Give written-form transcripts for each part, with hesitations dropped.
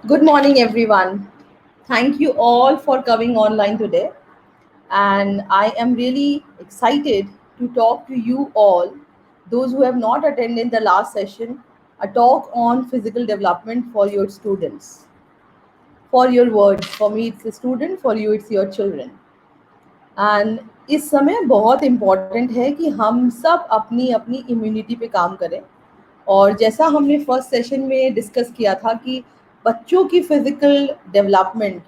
Good morning, everyone. Thank you all for coming online today. And I am really excited to talk to you all, those who have not attended the last session, a talk on physical development for your students, for your words. For me, it's a student, for you, it's your children. And इस समय बहुत important है कि हम सब अपनी अपनी immunity पे काम करें। और जैसा हमने फर्स्ट सेशन में डिस्कस किया था कि बच्चों की फिजिकल डेवलपमेंट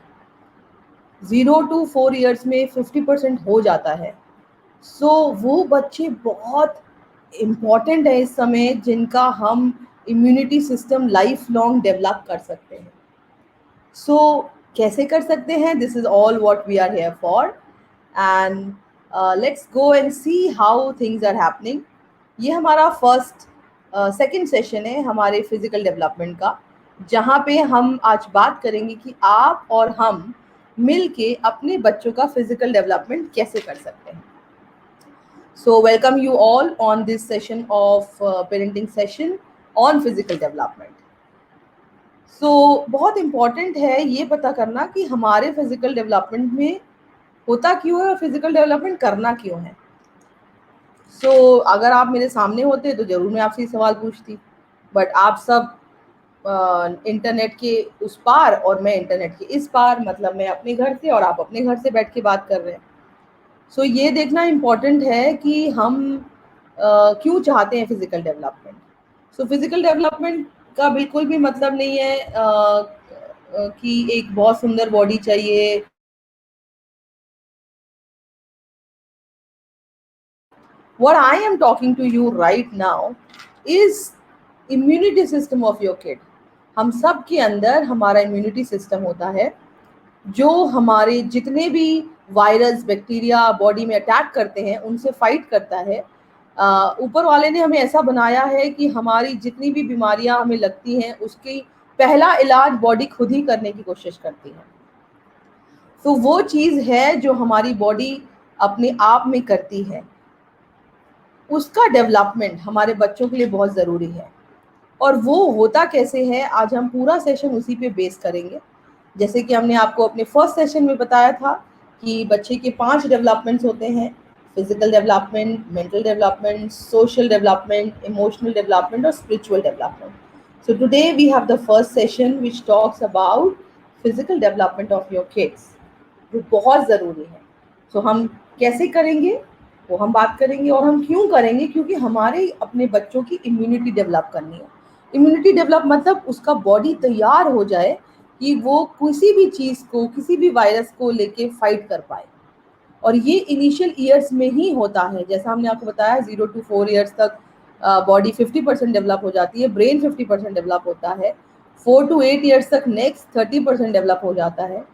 0 to 4 years में 50% हो जाता है। सो वो बच्चे बहुत इम्पॉर्टेंट है इस समय, जिनका हम immunity system life long develop कर सकते हैं। सो कैसे कर सकते हैं? This is all what we are here for, and let's go and see how things are happening. ये हमारा फर्स्ट सेकंड सेशन है हमारे फिजिकल डेवलपमेंट का, जहाँ पे हम आज बात करेंगे कि आप और हम मिल के अपने बच्चों का फिजिकल डेवलपमेंट कैसे कर सकते हैं। So welcome you all on this session of parenting session on physical development. So बहुत इम्पॉर्टेंट है ये पता करना कि हमारे फिजिकल डेवलपमेंट में होता क्यों है और फिजिकल डेवलपमेंट करना क्यों है। सो अगर आप मेरे सामने होते तो ज़रूर मैं आपसे सवाल पूछती, बट आप सब इंटरनेट के उस पार और मैं इंटरनेट के इस पार, मतलब मैं अपने घर से और आप अपने घर से बैठ के बात कर रहे हैं। सो ये देखना इम्पॉर्टेंट है कि हम क्यों चाहते हैं physical development. So physical development का बिल्कुल भी मतलब नहीं है कि एक बहुत सुंदर बॉडी चाहिए। What I am talking to you right now is immunity system of your kid. हम सब के अंदर हमारा इम्यूनिटी सिस्टम होता है, जो हमारे जितने भी वायरस बैक्टीरिया बॉडी में अटैक करते हैं उनसे फाइट करता है। ऊपर वाले ने हमें ऐसा बनाया है कि हमारी जितनी भी बीमारियां हमें लगती हैं उसकी पहला इलाज बॉडी खुद ही करने की कोशिश करती है। तो वो चीज़ है जो हमारी बॉडी अपने आप में करती है, उसका डेवलपमेंट हमारे बच्चों के लिए बहुत ज़रूरी है। और वो होता कैसे है, आज हम पूरा सेशन उसी पे बेस करेंगे। जैसे कि हमने आपको अपने फर्स्ट सेशन में बताया था कि बच्चे के 5 डेवलपमेंट्स होते हैं: physical development, mental development, social development, emotional development और spiritual development. So today we have the first session which talks about physical development of your kids, जो बहुत ज़रूरी है। सो हम कैसे करेंगे वो हम बात करेंगे, और हम क्यों करेंगे, क्योंकि हमारे अपने बच्चों की इम्यूनिटी डेवलप करनी है। इम्यूनिटी डेवलप मतलब उसका बॉडी तैयार हो जाए कि वो किसी भी चीज़ को, किसी भी वायरस को लेके फाइट कर पाए। और ये इनिशियल ईयर्स में ही होता है। जैसा हमने आपको बताया 0 to 4 years तक बॉडी 50% डेवलप हो जाती है, ब्रेन 50% डेवलप होता है। 4 to 8 years तक नेक्स्ट 30% डेवलप हो जाता है।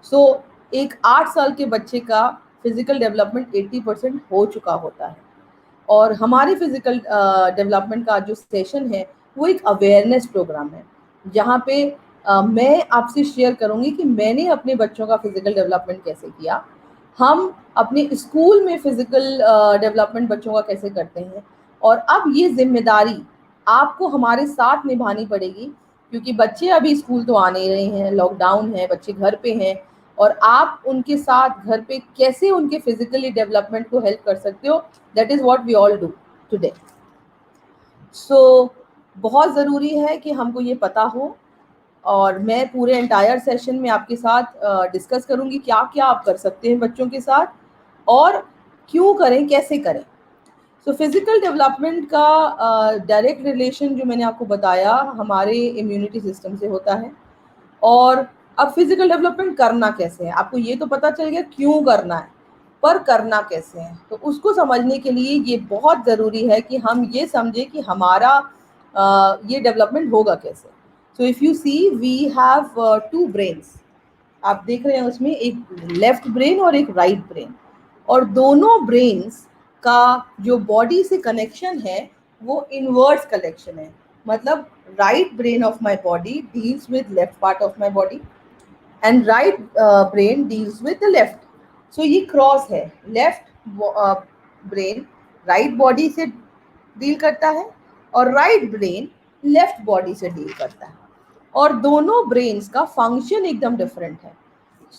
सो एक 8 साल के बच्चे का फिजिकल डेवलपमेंट 80% हो चुका होता है। और हमारे फिजिकल डेवलपमेंट का जो सेशन है वो एक अवेयरनेस प्रोग्राम है, जहाँ पे मैं आपसे शेयर करूँगी कि मैंने अपने बच्चों का फिजिकल डेवलपमेंट कैसे किया, हम अपने स्कूल में फिजिकल डेवलपमेंट बच्चों का कैसे करते हैं। और अब ये जिम्मेदारी आपको हमारे साथ निभानी पड़ेगी, क्योंकि बच्चे अभी स्कूल तो आ नहीं रहे हैं, लॉकडाउन है, बच्चे घर पे हैं, और आप उनके साथ घर पे कैसे उनके फिजिकली डेवलपमेंट को हेल्प कर सकते हो, that is what we all do today. So बहुत ज़रूरी है कि हमको ये पता हो, और मैं पूरे एंटायर सेशन में आपके साथ डिस्कस करूँगी क्या क्या आप कर सकते हैं बच्चों के साथ, और क्यों करें, कैसे करें। सो फिजिकल डेवलपमेंट का डायरेक्ट रिलेशन जो मैंने आपको बताया हमारे इम्यूनिटी सिस्टम से होता है। और अब फिजिकल डेवलपमेंट करना कैसे है, आपको ये तो पता चल गया क्यों करना है, पर करना कैसे है, तो उसको समझने के लिए ये बहुत ज़रूरी है कि हम ये समझें कि हमारा ये डेवलपमेंट होगा कैसे। So if you see we have 2 brains, आप देख रहे हैं उसमें एक लेफ्ट ब्रेन और एक राइट ब्रेन, और दोनों ब्रेन्स का जो बॉडी से कनेक्शन है वो इनवर्स कनेक्शन है। मतलब right brain of my body deals with left part of my body, and right brain deals with the left. So ये क्रॉस है, लेफ्ट ब्रेन राइट बॉडी से डील करता है और राइट ब्रेन लेफ्ट बॉडी से deal करता है। और दोनों ब्रेन्स का फंक्शन एकदम डिफरेंट है।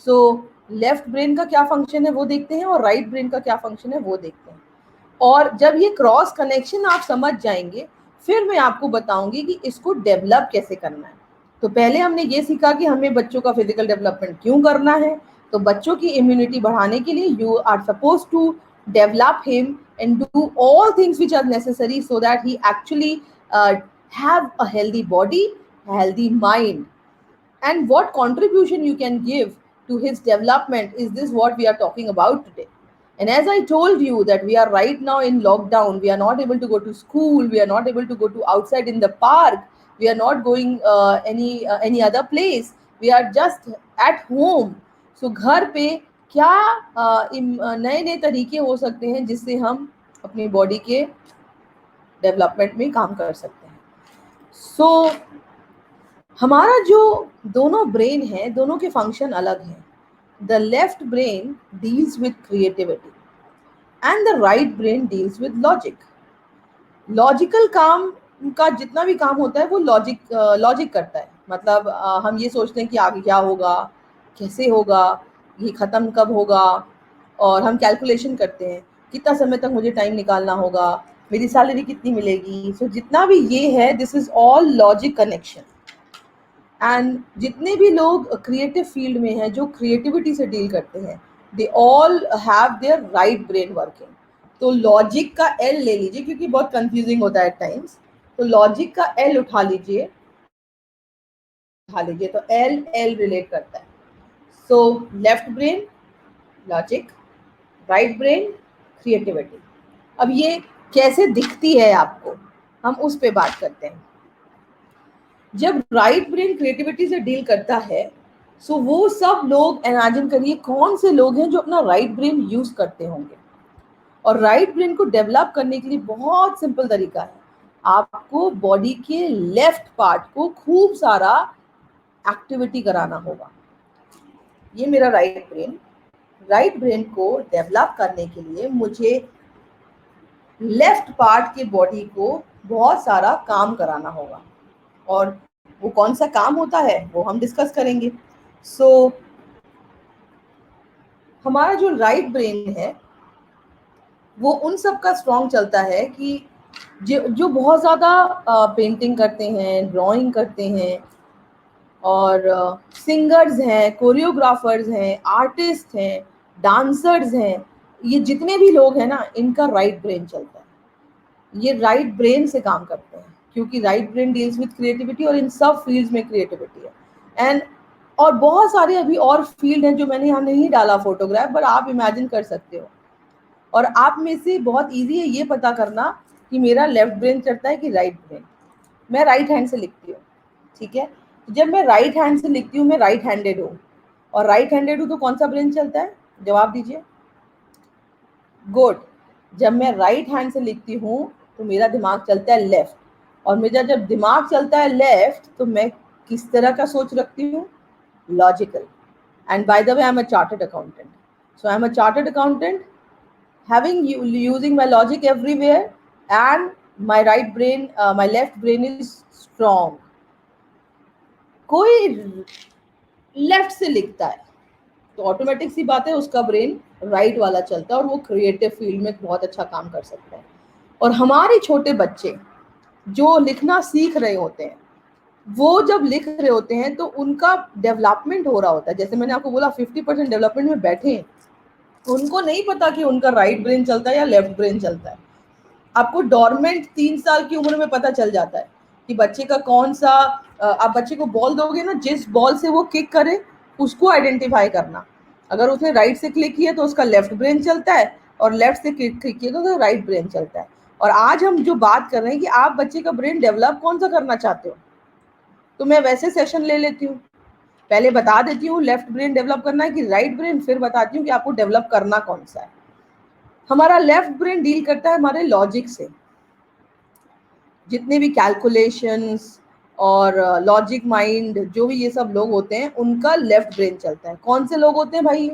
सो लेफ्ट ब्रेन का क्या फंक्शन है वो देखते हैं और राइट ब्रेन का क्या फंक्शन है वो देखते हैं। और जब ये क्रॉस कनेक्शन आप समझ जाएंगे फिर मैं आपको बताऊंगी कि इसको डेवलप कैसे करना है। तो पहले हमने ये सीखा कि हमें बच्चों का फिजिकल डेवलपमेंट क्यों करना है। तो बच्चों की इम्यूनिटी बढ़ाने के लिए you are suppose to develop him and do all things which are necessary so that he actually have a healthy body, healthy mind. And what contribution you can give to his development is this what we are talking about today. And as I told you that we are right now in lockdown, we are not able to go to school, we are not able to go to outside in the park, we are not going any other place, we are just at home. So घर पे क्या नए नए तरीके हो सकते हैं जिससे हम अपनी बॉडी के डेवलपमेंट में काम कर सकते हैं। सो हमारा जो दोनों ब्रेन है दोनों के फंक्शन अलग हैं। The left brain deals with creativity and the right brain deals with logic. Logical काम का जितना भी काम होता है वो लॉजिक करता है। मतलब हम ये सोचते हैं कि आगे क्या होगा, कैसे होगा, ये ख़त्म कब होगा, और हम कैलकुलेशन करते हैं कितना समय तक मुझे टाइम निकालना होगा, मेरी सैलरी कितनी मिलेगी। सो जितना भी ये है this is all logic connection. And जितने भी लोग क्रिएटिव फील्ड में हैं जो क्रिएटिविटी से डील करते हैं they all have their right brain working. तो लॉजिक का एल ले लीजिए क्योंकि बहुत कंफ्यूजिंग होता है एट टाइम्स। तो लॉजिक का एल उठा लीजिए तो एल एल रिलेट करता है। So left brain logic, right brain creativity. अब ये कैसे दिखती है आपको, हम उस पे बात करते हैं। जब राइट ब्रेन क्रिएटिविटी से डील करता है सो वो सब लोग इमेजिन करिए कौन से लोग हैं जो अपना राइट ब्रेन यूज करते होंगे। और राइट ब्रेन को डेवलप करने के लिए बहुत सिंपल तरीका है, आपको बॉडी के लेफ्ट पार्ट को खूब सारा एक्टिविटी कराना होगा। ये मेरा राइट ब्रेन को डेवलप करने के लिए मुझे लेफ्ट पार्ट के बॉडी को बहुत सारा काम कराना होगा। और वो कौन सा काम होता है वो हम डिस्कस करेंगे। सो हमारा जो राइट ब्रेन है वो उन सब का स्ट्रॉन्ग चलता है कि जो बहुत ज़्यादा पेंटिंग करते हैं, ड्राइंग करते हैं, और सिंगर्स हैं, कोरियोग्राफर्स हैं, आर्टिस्ट हैं, डांसर्स हैं, ये जितने भी लोग हैं ना इनका राइट ब्रेन चलता है। ये राइट ब्रेन से काम करते हैं क्योंकि right brain deals with creativity और इन सब फील्ड्स में क्रिएटिविटी है। एंड और बहुत सारे अभी और फील्ड हैं जो मैंने यहाँ नहीं डाला फोटोग्राफ, बट आप इमेजिन कर सकते हो। और आप में से बहुत इजी है ये पता करना कि मेरा लेफ्ट ब्रेन चलता है कि राइट ब्रेन। मैं राइट हैंड से लिखती हूँ, ठीक है। जब मैं राइट हैंड से लिखती हूँ मैं राइट हैंडेड हूँ, और राइट हैंडेड हूँ तो कौन सा ब्रेन चलता है, जवाब दीजिए। गुड। जब मैं राइट हैंड से लिखती हूँ तो मेरा दिमाग चलता है लेफ्ट, और मेरा जब दिमाग चलता है लेफ्ट तो मैं किस तरह का सोच रखती हूँ, logical. And by the way I am a chartered accountant, so I am a chartered accountant having using my logic everywhere, and my my left brain is strong. कोई लेफ्ट से लिखता है तो ऑटोमेटिक सी बात है उसका ब्रेन राइट वाला चलता है और वो क्रिएटिव फील्ड में बहुत अच्छा काम कर सकता है। और हमारे छोटे बच्चे जो लिखना सीख रहे होते हैं वो जब लिख रहे होते हैं तो उनका डेवलपमेंट हो रहा होता है। जैसे मैंने आपको बोला 50% डेवलपमेंट में बैठे हैं, उनको नहीं पता कि उनका राइट ब्रेन चलता है या लेफ्ट ब्रेन चलता है। आपको डॉर्मेंट 3 साल की उम्र में पता चल जाता है कि बच्चे का कौन सा आप बच्चे को बॉल दोगे ना, जिस बॉल से वो किक करे उसको आइडेंटिफाई करना। अगर उसने राइट से क्लिक किया तो उसका लेफ्ट ब्रेन चलता है, और लेफ्ट से क्लिक किया तो राइट ब्रेन चलता है। और आज हम जो बात कर रहे हैं कि आप बच्चे का ब्रेन डेवलप कौन सा करना चाहते हो, तो मैं वैसे सेशन ले लेती हूँ। पहले बता देती हूँ लेफ्ट ब्रेन डेवलप करना है कि राइट ब्रेन, फिर बताती हूँ कि आपको डेवलप करना कौन सा है। हमारा लेफ्ट ब्रेन डील करता है हमारे लॉजिक से। जितने भी कैलकुलेशंस और लॉजिक माइंड जो भी ये सब लोग होते हैं उनका लेफ्ट ब्रेन चलता है। कौन से लोग होते हैं भाई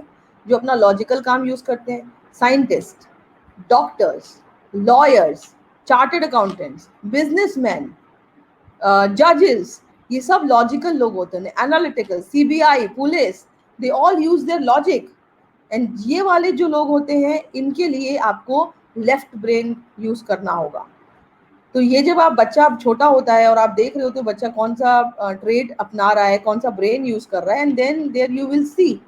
जो अपना लॉजिकल काम यूज करते हैं, scientist, doctors, lawyers, chartered accountants, businessman, जजेस, ये सब लॉजिकल लोग होते हैं, analytical, CBI, police, they all use their logic. And ये वाले जो लोग होते हैं, इनके लिए आपको लेफ्ट ब्रेन यूज करना होगा। तो ये जब आप बच्चा छोटा होता है और आप देख रहे हो तो बच्चा कौन सा ट्रेड अपना रहा है, कौन सा ब्रेन यूज कर रहा है, and then there you will see.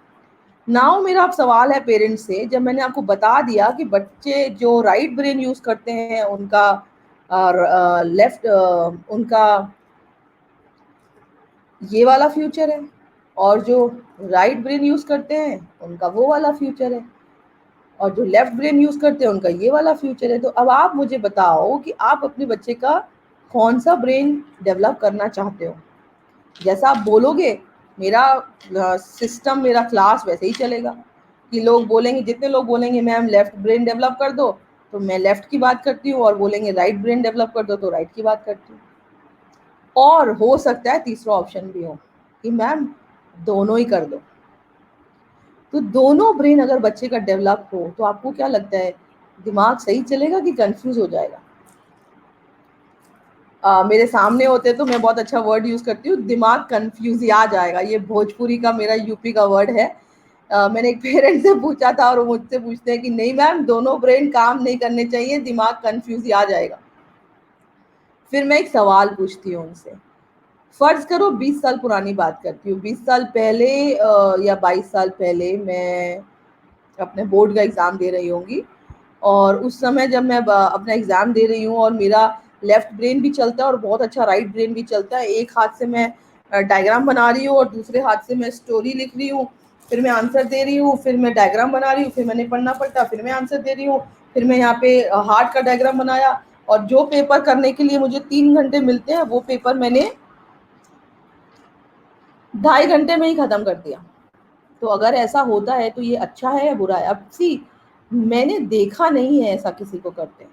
Now मेरा अब सवाल है पेरेंट्स से, जब मैंने आपको बता दिया कि बच्चे जो राइट ब्रेन यूज करते हैं उनका लेफ्ट उनका ये वाला फ्यूचर है, और जो राइट ब्रेन यूज करते हैं उनका वो वाला फ्यूचर है, और जो लेफ्ट ब्रेन यूज करते हैं उनका ये वाला फ्यूचर है। तो अब आप मुझे बताओ कि आप अपने बच्चे का कौन सा ब्रेन डेवलप करना चाहते हो। जैसा आप बोलोगे मेरा सिस्टम, मेरा क्लास वैसे ही चलेगा कि लोग बोलेंगे, जितने लोग बोलेंगे मैम लेफ्ट ब्रेन डेवलप कर दो तो मैं लेफ्ट की बात करती हूँ, और बोलेंगे राइट ब्रेन डेवलप कर दो तो राइट की बात करती हूँ। और हो सकता है तीसरा ऑप्शन भी हो कि मैम दोनों ही कर दो। तो दोनों ब्रेन अगर बच्चे का डेवलप हो तो आपको क्या लगता है, दिमाग सही चलेगा कि कंफ्यूज हो जाएगा? मेरे सामने होते तो मैं बहुत अच्छा वर्ड यूज करती हूँ, दिमाग कंफ्यूज आ जाएगा। ये भोजपुरी का, मेरा यूपी का वर्ड है। मैंने एक पेरेंट से पूछा था और वो मुझसे पूछते हैं कि नहीं मैम दोनों ब्रेन काम नहीं करने चाहिए, दिमाग कंफ्यूज आ जाएगा। फिर मैं एक सवाल पूछती हूँ उनसे, फर्ज करो 20 साल पुरानी बात करती हूँ, 20 साल पहले या 22 साल पहले मैं अपने बोर्ड का एग्ज़ाम दे रही होंगी, और उस समय जब मैं अपना एग्ज़ाम दे रही हूँ और मेरा लेफ्ट ब्रेन भी चलता है और बहुत अच्छा राइट ब्रेन भी चलता है, एक हाथ से मैं डायग्राम बना रही हूँ और दूसरे हाथ से मैं स्टोरी लिख रही हूँ, फिर मैं आंसर दे रही हूँ, फिर मैं डायग्राम बना रही हूँ, फिर मैंने पढ़ना पड़ता, फिर मैं आंसर दे रही हूँ, फिर मैं यहाँ पे हार्ट का डायग्राम बनाया, और जो पेपर करने के लिए मुझे 3 घंटे मिलते हैं वो पेपर मैंने 2.5 घंटे में ही ख़त्म कर दिया। तो अगर ऐसा होता है तो ये अच्छा है या बुरा है? अब सी, मैंने देखा नहीं है ऐसा किसी को करते।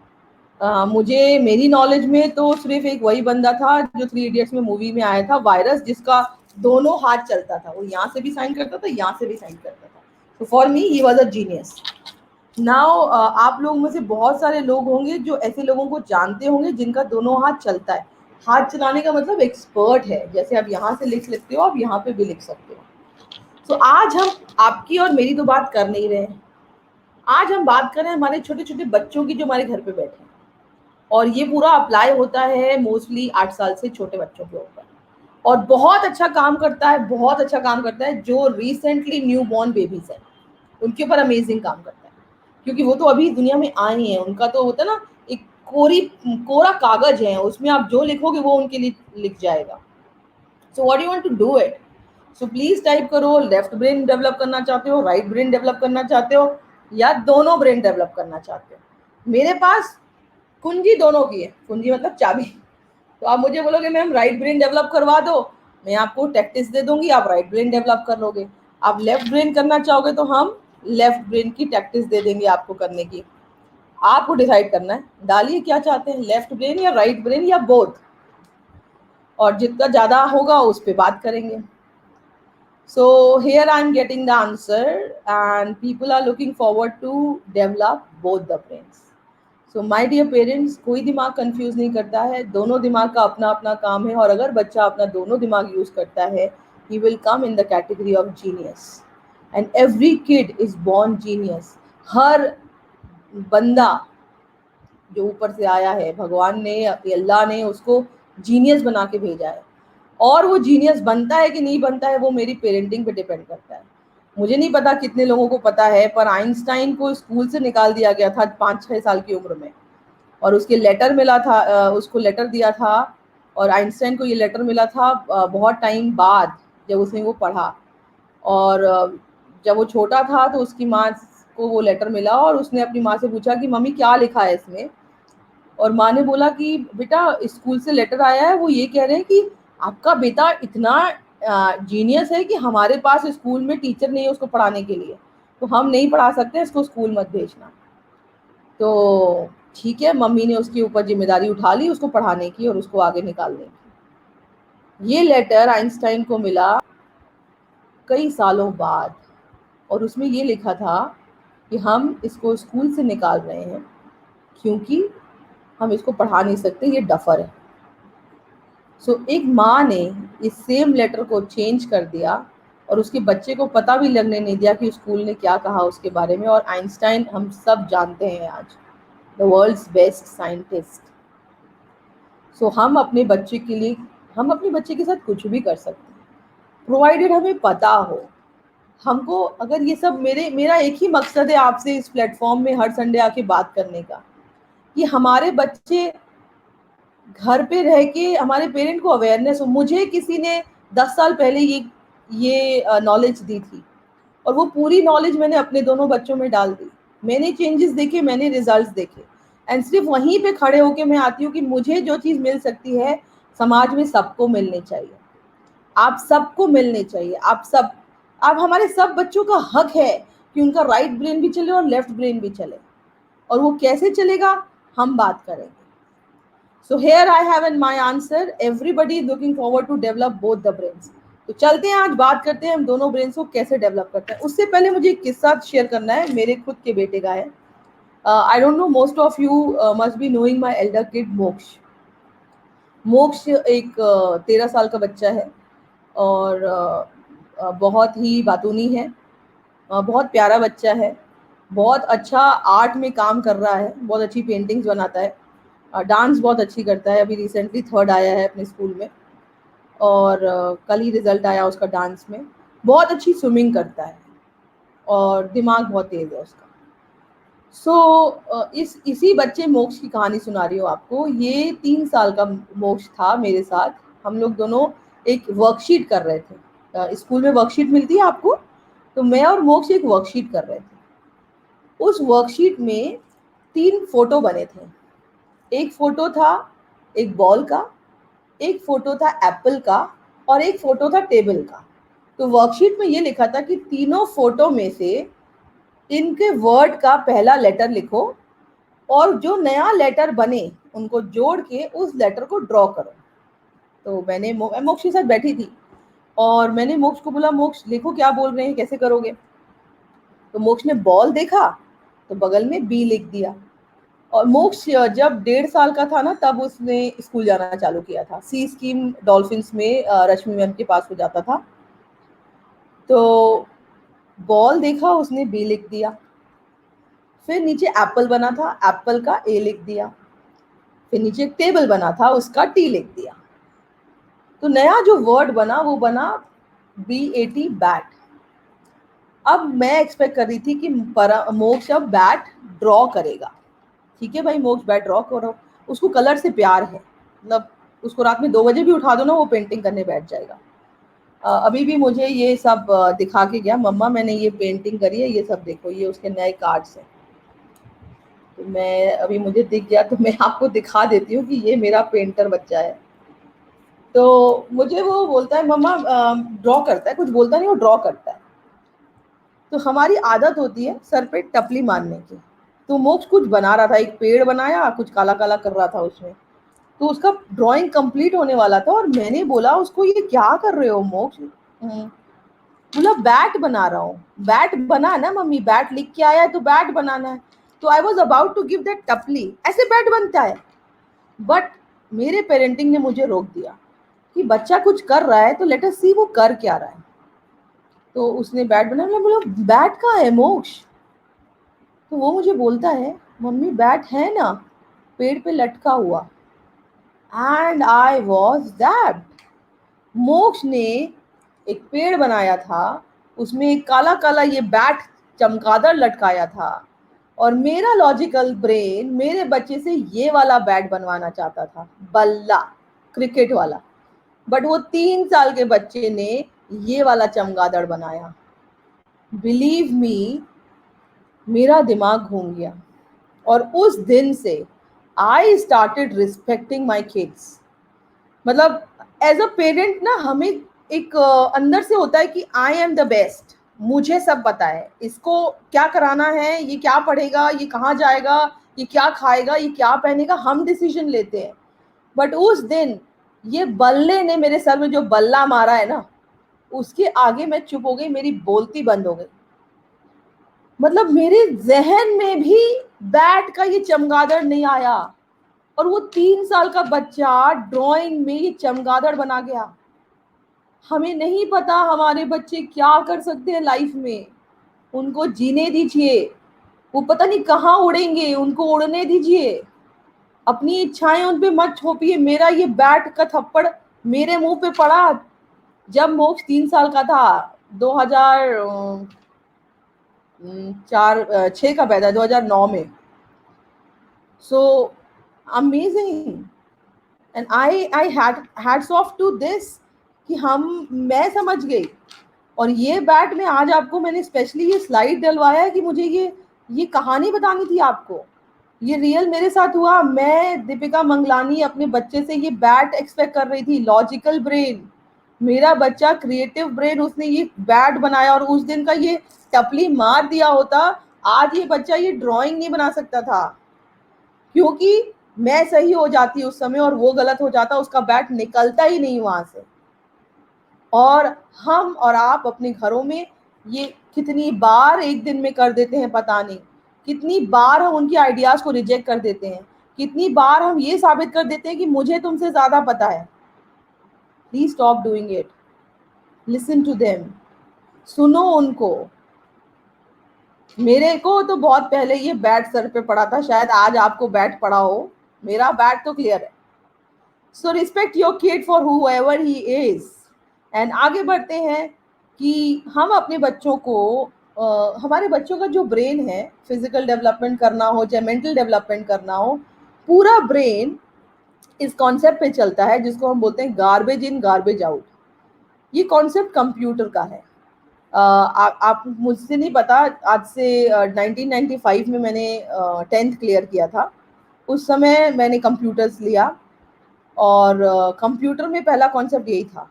मुझे मेरी नॉलेज में तो सिर्फ एक वही बंदा था जो 3 इडियट्स में मूवी में आया था, वायरस, जिसका दोनों हाथ चलता था, वो यहाँ से भी साइन करता था, यहाँ से भी साइन करता था। तो for me he was a genius. Now आप लोग में से बहुत सारे लोग होंगे जो ऐसे लोगों को जानते होंगे जिनका दोनों हाथ चलता है। हाथ चलाने का मतलब एक्सपर्ट है, जैसे आप यहाँ से लिख सकते हो, आप यहाँ पे भी लिख सकते हो। तो आज हम आपकी और मेरी तो बात कर नहीं रहे हैं, आज हम बात कर रहे हैं हमारे छोटे छोटे बच्चों की जो हमारे घर पे बैठे हैं, और ये पूरा अप्लाई होता है मोस्टली 8 साल से छोटे बच्चों के ऊपर, और बहुत अच्छा काम करता है, बहुत अच्छा काम करता है। जो रिसेंटली न्यू बॉर्न बेबीज है उनके ऊपर अमेजिंग काम करता है, क्योंकि वो तो अभी दुनिया में आए हैं, उनका तो होता है ना एक कोरा कागज है, उसमें आप जो लिखोगे वो उनके लिए लिख जाएगा। So what you want to do it? So please type करो, लेफ्ट ब्रेन डेवलप करना चाहते हो, राइट ब्रेन डेवलप करना चाहते हो, या दोनों ब्रेन डेवलप करना चाहते हो। मेरे पास कुंजी दोनों की है, कुंजी मतलब चाबी। तो आप मुझे बोलोगे मैम राइट ब्रेन डेवलप करवा दो, मैं आपको टैक्टिस दे दूंगी, आप राइट ब्रेन डेवलप कर लोगे। आप लेफ्ट ब्रेन करना चाहोगे तो हम लेफ्ट ब्रेन की टैक्टिस दे देंगे आपको करने की। आपको डिसाइड करना है, डालिए क्या चाहते हैं, लेफ्ट ब्रेन या राइट ब्रेन या बोथ, और जितना ज्यादा होगा उस पर बात करेंगे। So here I'm getting the answer, and people are looking forward to develop both the brains. So my dear parents, कोई दिमाग कंफ्यूज नहीं करता है, दोनों दिमाग का अपना अपना काम है, और अगर बच्चा अपना दोनों दिमाग यूज करता है, he will come in the category of genius. And every kid is born genius. हर बंदा जो ऊपर से आया है, भगवान ने, अल्लाह ने उसको जीनियस बना के भेजा है, और वो जीनियस बनता है कि नहीं बनता है वो मेरी पेरेंटिंग पे डिपेंड करता है। मुझे नहीं पता कितने लोगों को पता है, पर आइंस्टाइन को स्कूल से निकाल दिया गया था 5-6 साल की उम्र में, और उसके लेटर मिला था, उसको लेटर दिया था, और आइंस्टाइन को ये लेटर मिला था बहुत टाइम बाद, जब उसने वो पढ़ा। और जब वो छोटा था तो उसकी माँ को वो लेटर मिला, और उसने अपनी माँ से पूछा कि मम्मी क्या लिखा है इसमें, और माँ ने बोला कि बेटा स्कूल से लेटर आया है, वो ये कह रहे हैं कि आपका बेटा इतना जीनियस है कि हमारे पास स्कूल में टीचर नहीं है उसको पढ़ाने के लिए, तो हम नहीं पढ़ा सकते, इसको स्कूल मत भेजना। तो ठीक है, मम्मी ने उसके ऊपर जिम्मेदारी उठा ली उसको पढ़ाने की और उसको आगे निकालने की। ये लेटर आइंस्टाइन को मिला कई सालों बाद, और उसमें ये लिखा था कि हम इसको स्कूल से निकाल रहे हैं क्योंकि हम इसको पढ़ा नहीं सकते, ये डफर है। सो एक माँ ने इस सेम लेटर को चेंज कर दिया और उसके बच्चे को पता भी लगने नहीं दिया कि स्कूल ने क्या कहा उसके बारे में। और आइंस्टाइन हम सब जानते हैं आज, द वर्ल्ड्स बेस्ट साइंटिस्ट। सो हम अपने बच्चे के साथ कुछ भी कर सकते हैं, प्रोवाइडेड हमें पता हो। हमको अगर ये सब, मेरा एक ही मकसद है आपसे इस प्लेटफॉर्म में हर संडे आके बात करने का, कि हमारे बच्चे घर पे रह के हमारे पेरेंट को अवेयरनेस हो। मुझे किसी ने 10 साल पहले ये नॉलेज दी थी और वो पूरी नॉलेज मैंने अपने दोनों बच्चों में डाल दी। मैंने चेंजेस देखे, मैंने रिजल्ट्स देखे, एंड सिर्फ वहीं पे खड़े होके मैं आती हूँ कि मुझे जो चीज़ मिल सकती है समाज में सबको मिलनी चाहिए, आप सबको मिलनी चाहिए। आप हमारे सब बच्चों का हक है कि उनका राइट ब्रेन भी चले और लेफ्ट ब्रेन भी चले। और वो कैसे चलेगा, हम बात करेंगे। So here I have in my answer, everybody is looking forward to develop both the brains. तो चलते हैं, आज बात करते हैं हम दोनों ब्रेन्स को कैसे डेवलप करते हैं। उससे पहले मुझे एक किस्सा शेयर करना है, मेरे खुद के बेटे का है। I don't know, most of you must be knowing my elder kid मोक्ष। मोक्ष एक 13 साल का बच्चा है और बहुत ही बातूनी है, बहुत प्यारा बच्चा है, बहुत अच्छा आर्ट में काम कर रहा है, बहुत अच्छी पेंटिंग्स बनाता है, डांस बहुत अच्छी करता है। अभी रिसेंटली 3rd आया है अपने स्कूल में और कल ही रिजल्ट आया उसका डांस में। बहुत अच्छी स्विमिंग करता है और दिमाग बहुत तेज है उसका। इसी बच्चे मोक्ष की कहानी सुना रही हूँ आपको। ये 3 साल का मोक्ष था मेरे साथ। हम लोग दोनों एक वर्कशीट कर रहे थे, स्कूल में वर्कशीट मिलती है आपको, तो मैं और मोक्ष एक वर्कशीट कर रहे थे। उस वर्कशीट में 3 फोटो बने थे। एक फोटो था एक बॉल का, एक फोटो था एप्पल का और एक फोटो था टेबल का। तो वर्कशीट में ये लिखा था कि तीनों फोटो में से इनके वर्ड का पहला लेटर लिखो और जो नया लेटर बने उनको जोड़ के उस लेटर को ड्रॉ करो। तो मैंने मोक्ष के साथ बैठी थी और मैंने मोक्ष को बोला, मोक्ष लिखो क्या बोल रहे हैं, कैसे करोगे। तो मोक्ष ने बॉल देखा तो बगल में बी लिख दिया। और मोक्ष जब 1.5 साल का था ना, तब उसने स्कूल जाना चालू किया था। सी स्कीम डॉल्फिन्स में रश्मि मैम के पास हो जाता था। तो बॉल देखा, उसने बी लिख दिया। फिर नीचे एप्पल बना था, एप्पल का ए लिख दिया। फिर नीचे टेबल बना था, उसका टी लिख दिया। तो नया जो वर्ड बना वो बना BAT, बैट। अब मैं एक्सपेक्ट कर रही थी कि मोक्ष अब बैट ड्रॉ करेगा। ठीक है भाई, मोक्ष बैट ड्रॉ करो, उसको कलर से प्यार है, मतलब उसको रात में 2 बजे भी उठा दो ना, वो पेंटिंग करने बैठ जाएगा। अभी भी मुझे ये सब दिखा के गया, मम्मा मैंने ये पेंटिंग करी है, ये सब देखो, ये उसके नए कार्ड्स हैं। तो मैं अभी मुझे दिख गया तो मैं आपको दिखा देती हूँ कि ये मेरा पेंटर बच्चा है। तो मुझे वो बोलता है, मम्मा ड्रॉ करता है, कुछ बोलता नहीं, वो ड्रॉ करता है। तो हमारी आदत होती है सर पे टपली मारने की। तो मोक्ष कुछ बना रहा था, एक पेड़ बनाया, कुछ काला काला कर रहा था उसमें। तो उसका ड्राइंग कंप्लीट होने वाला था और मैंने बोला उसको, ये क्या कर रहे हो मोक्ष। बोला बैट बना रहा हूँ। बैट बना ना मम्मी, बैट लिख के आया है तो बैट बनाना है। तो I was about to give that टपली, ऐसे बैट बनता है। बट मेरे पेरेंटिंग ने मुझे रोक दिया कि बच्चा कुछ कर रहा है तो लेट अस सी वो कर क्या रहा है। तो उसने बैट बनाया। मैं बोला बैट कहाँ है मोक्ष। तो वो मुझे बोलता है, मम्मी बैट है ना, पेड़ पे लटका हुआ। And I was that. मोक्ष ने एक पेड़ बनाया था, उसमें एक काला काला ये बैट चमगादड़ लटकाया था, और मेरा लॉजिकल ब्रेन मेरे बच्चे से ये वाला बैट बनवाना चाहता था, बल्ला, क्रिकेट वाला। बट वो 3 साल के बच्चे ने ये वाला चमगादड़ बनाया। बिलीव मी, मेरा दिमाग घूम गया। और उस दिन से I started respecting my kids. मतलब एज अ पेरेंट ना, हमें एक अंदर से होता है कि आई एम द बेस्ट, मुझे सब पता है, इसको क्या कराना है, ये क्या पढ़ेगा, ये कहाँ जाएगा, ये क्या खाएगा, ये क्या पहनेगा, हम डिसीजन लेते हैं। बट उस दिन ये बल्ले ने मेरे सर में जो बल्ला मारा है ना, उसके आगे मैं चुप हो गई, मेरी बोलती बंद हो गई। मतलब मेरे जहन में भी बैट का ये चमगादड़ नहीं आया। और वो 3 साल का बच्चा ड्राइंग में ये चमगादड़ बना गया। हमें नहीं पता हमारे बच्चे क्या कर सकते हैं लाइफ में, उनको जीने दीजिए। वो पता नहीं कहाँ उड़ेंगे, उनको उड़ने दीजिए। अपनी इच्छाएं उन पे मत थोपिए। मेरा ये बैट का थप्पड़ मेरे मुंह पे पड़ा जब मोक्ष 3 साल का था। 2004-6 का पैदा, 2009 में। So amazing and I hats off to this कि मैं समझ गई। और ये बैट में आज आपको मैंने स्पेशली ये स्लाइड डलवाया है कि मुझे ये कहानी बतानी थी आपको। ये रियल मेरे साथ हुआ। मैं दीपिका मंगलानी अपने बच्चे से ये बैट एक्सपेक्ट कर रही थी, लॉजिकल ब्रेन। मेरा बच्चा क्रिएटिव ब्रेन, उसने ये बैट बनाया और उस दिन का ये टपली मार दिया होता, आज ये बच्चा ये ड्राइंग नहीं बना सकता था। क्योंकि मैं सही हो जाती उस समय और वो गलत हो जाता, उसका बैट निकलता ही नहीं वहां से। और हम और आप अपने घरों में ये कितनी बार एक दिन में कर देते हैं पता नहीं। कितनी बार हम उनकी आइडियाज को रिजेक्ट कर देते हैं। कितनी बार हम ये साबित कर देते हैं कि मुझे तुमसे ज्यादा पता है। Please stop doing it. Listen to them, सुनो उनको। मेरे को तो बहुत पहले ये बैट सर पे पड़ा था, शायद आज आपको बैट पड़ा हो। मेरा बैट तो क्लियर है। So respect your kid for whoever he is. And आगे बढ़ते हैं कि हम अपने बच्चों को हमारे बच्चों का जो ब्रेन है, फिजिकल डेवलपमेंट करना हो चाहे मेंटल डेवलपमेंट करना हो, पूरा ब्रेन इस कॉन्सेप्ट पे चलता है जिसको हम बोलते हैं गार्बेज इन गार्बेज आउट। ये कॉन्सेप्ट कंप्यूटर का है। आप मुझसे नहीं पता, आज से 1995 में मैंने 10th क्लियर किया था। उस समय मैंने कंप्यूटर्स लिया और कंप्यूटर में पहला कॉन्सेप्ट यही था,